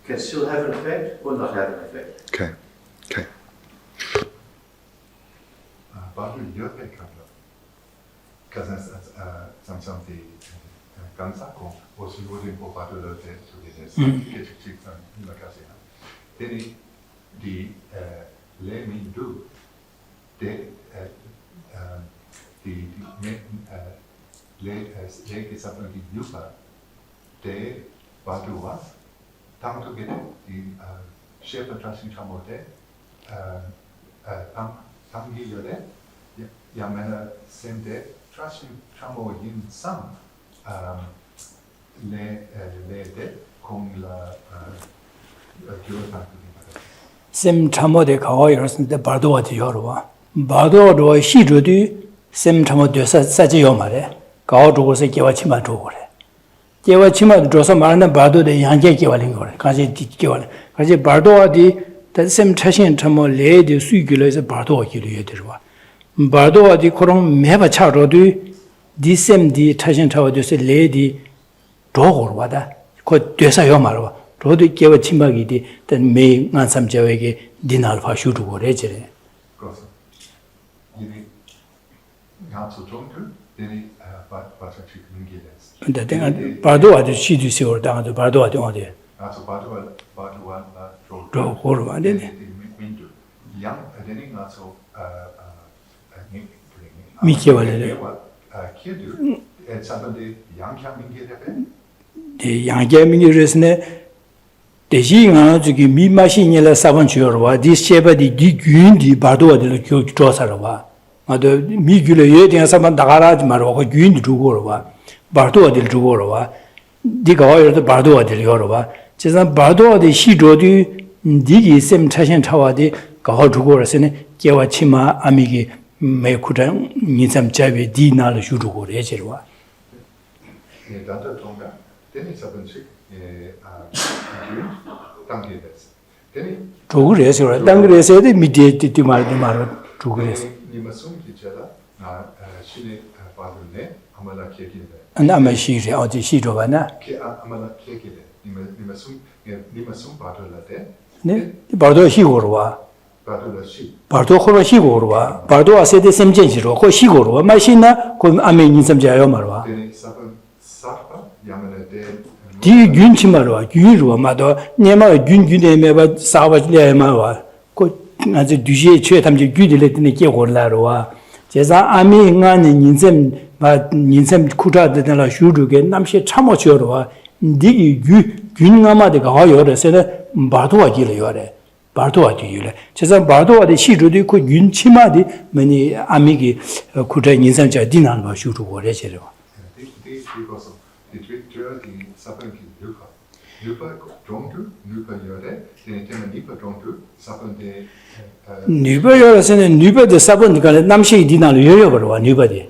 can still have an effect or not have an effect? Okay. Shepa trashing chamote, Tangi Yode, Yamena Sende, trashing chamo yin sam, le de, Kong la Gyurpa. Sem chamo de kao yorosn de bardo ati yorwa. Bardo ro shi judu sem chamo de sa ji yomare. Kao zhugo se gewa chima zhugo re. Gewa chima zhugo sa marana bardo de yangje gewa ling gore. Kaji gewa ling. Kaji bardo ati da sem chashin chamo le de sui gilo se bardo ati lo yedirwa. Bardo ati korong meba cha rodu di sem di chashin chamo de se le di zhugo rwa da. Ko de sa yomarwa. 로도 깨워 침박이디 된 매 안삼자에게 디날파 슈르고 레제래 그래서 이니 Gyatso 종교 되니 바사치 민게레스 근데 내가 바도 아주 시디세월 당도 바도 아주 어디 아서 바도와 로 고르 안 되네 민도 양 되니 나서 미케월레 키드 에차던데 양향 민게레베 네 양계민이르스네 대시가 저기 미마신이라 사번 주어와 디셰바디 디균디 바도와들 조사라와 아도 미귤에 예대한 사만 나가라지 말고 그 균디 주고로와 바도와들 주고로와 네가 어여도 바도와들 여러와 제가 바도와디 시조디 디기 셈 차신 차와디 가 주고로서는 개와 치마 아미기 메쿠장 인삼 잡이 디나를 주고 레제로와 예 단도 통가 되니 사번씩 당기됐어. 되니 조그레서 당그레서 미디에 말도 조그레서 니마숨 기자라 신의 바르네 아마라 계기네. 아마 시리 어디 시조바나 아마라 계기네. 니마숨 바르라데. 네 바도 시고로와 바르라시. 바도 호로 시고로와 바도 아세데 셈젠시로 호 시고로와 마시나 고 아메니 셈자요 말와 되니 사번 사파 야메데 디 균치마로와 균이로와 마도 네마 균균에메바 사바레마와 고 아주 뒤에 최 담지 균들레드네 게고라로와 제사 아미 응안의 인셈 마 인셈 쿠라드나 슈르게 남시 참어지어로와 디 균나마데가 하여레세네 바도와 길어요래 바도와 뒤래 제사 바도와데 시주도 있고 균치마디 머니 아미기 쿠라 인셈자 디난바 슈르고래 제로 사번기 누파 종교 누파 열에 되는 니파 종교 사번데 누파 열에서는 누파데 사번가 남시 디나로 여여버와 누파데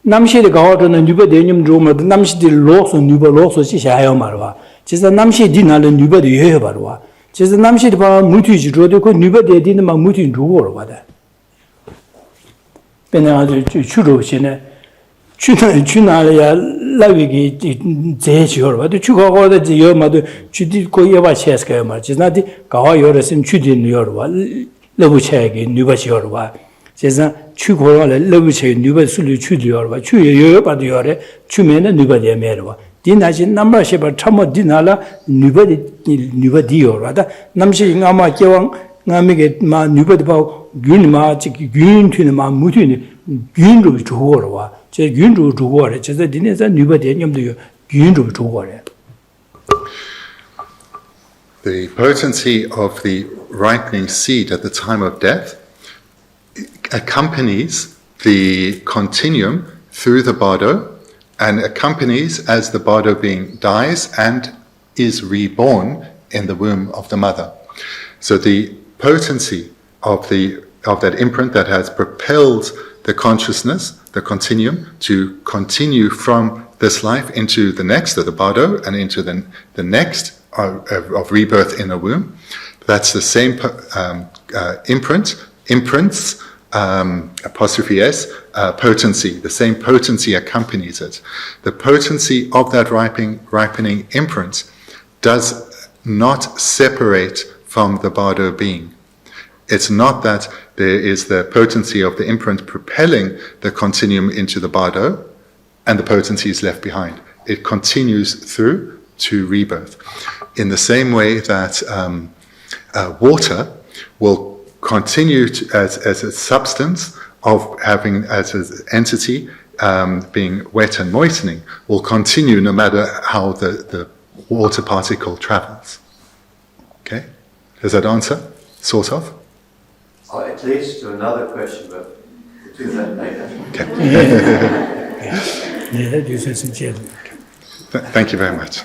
남시데 가오도는 누파 대님 좀도 남시디 로서 누파 로서 시샤요 말와 진짜 남시 디나로 누파데 여여버와 진짜 남시디 바 무티지 로도 그 누파데 디는 막 무티 누고로 와다 배나도 추로시네 추나야 라위기 제지어로도 추가고도 지여마도 추디 고여바 체스가요 말지 나디 가와 여러선 추디는 여러와 러부체기 누바시어로와 제가 추고를 러부체 누바술이 추디어로와 추여여바도 여래 추면은 누바디에 메로와 디나지 남마시바 참모 디나라 누바디어로다 남시 인가마 개왕 남에게 마 누바디바 균마 지기 균튀는 마 무튀는 균로 주고로와 제 균로 주고래 제가 디네자 누바디에 냠도 균로 주고래 The potency of the ripening seed at the time of death accompanies the continuum through the bardo and accompanies as the bardo being dies and is reborn in the womb of the mother. So the potency of that imprint that has propelled the consciousness, the continuum, to continue from this life into the next, of the bardo, and into the next of rebirth in a womb. That's the same imprints, apostrophe S, potency. The same potency accompanies it. The potency of that ripening imprint does not separate from the bardo being. It's not that there is the potency of the imprint propelling the continuum into the bardo and the potency is left behind. It continues through to rebirth. In the same way that water will continue as a substance of having as an entity being wet and moistening, will continue no matter how the water particle travels. Okay? Does that answer? Sort of? Or at least to another question, but we'll do that later. Okay. 네, 유선 선생. Thank you very much.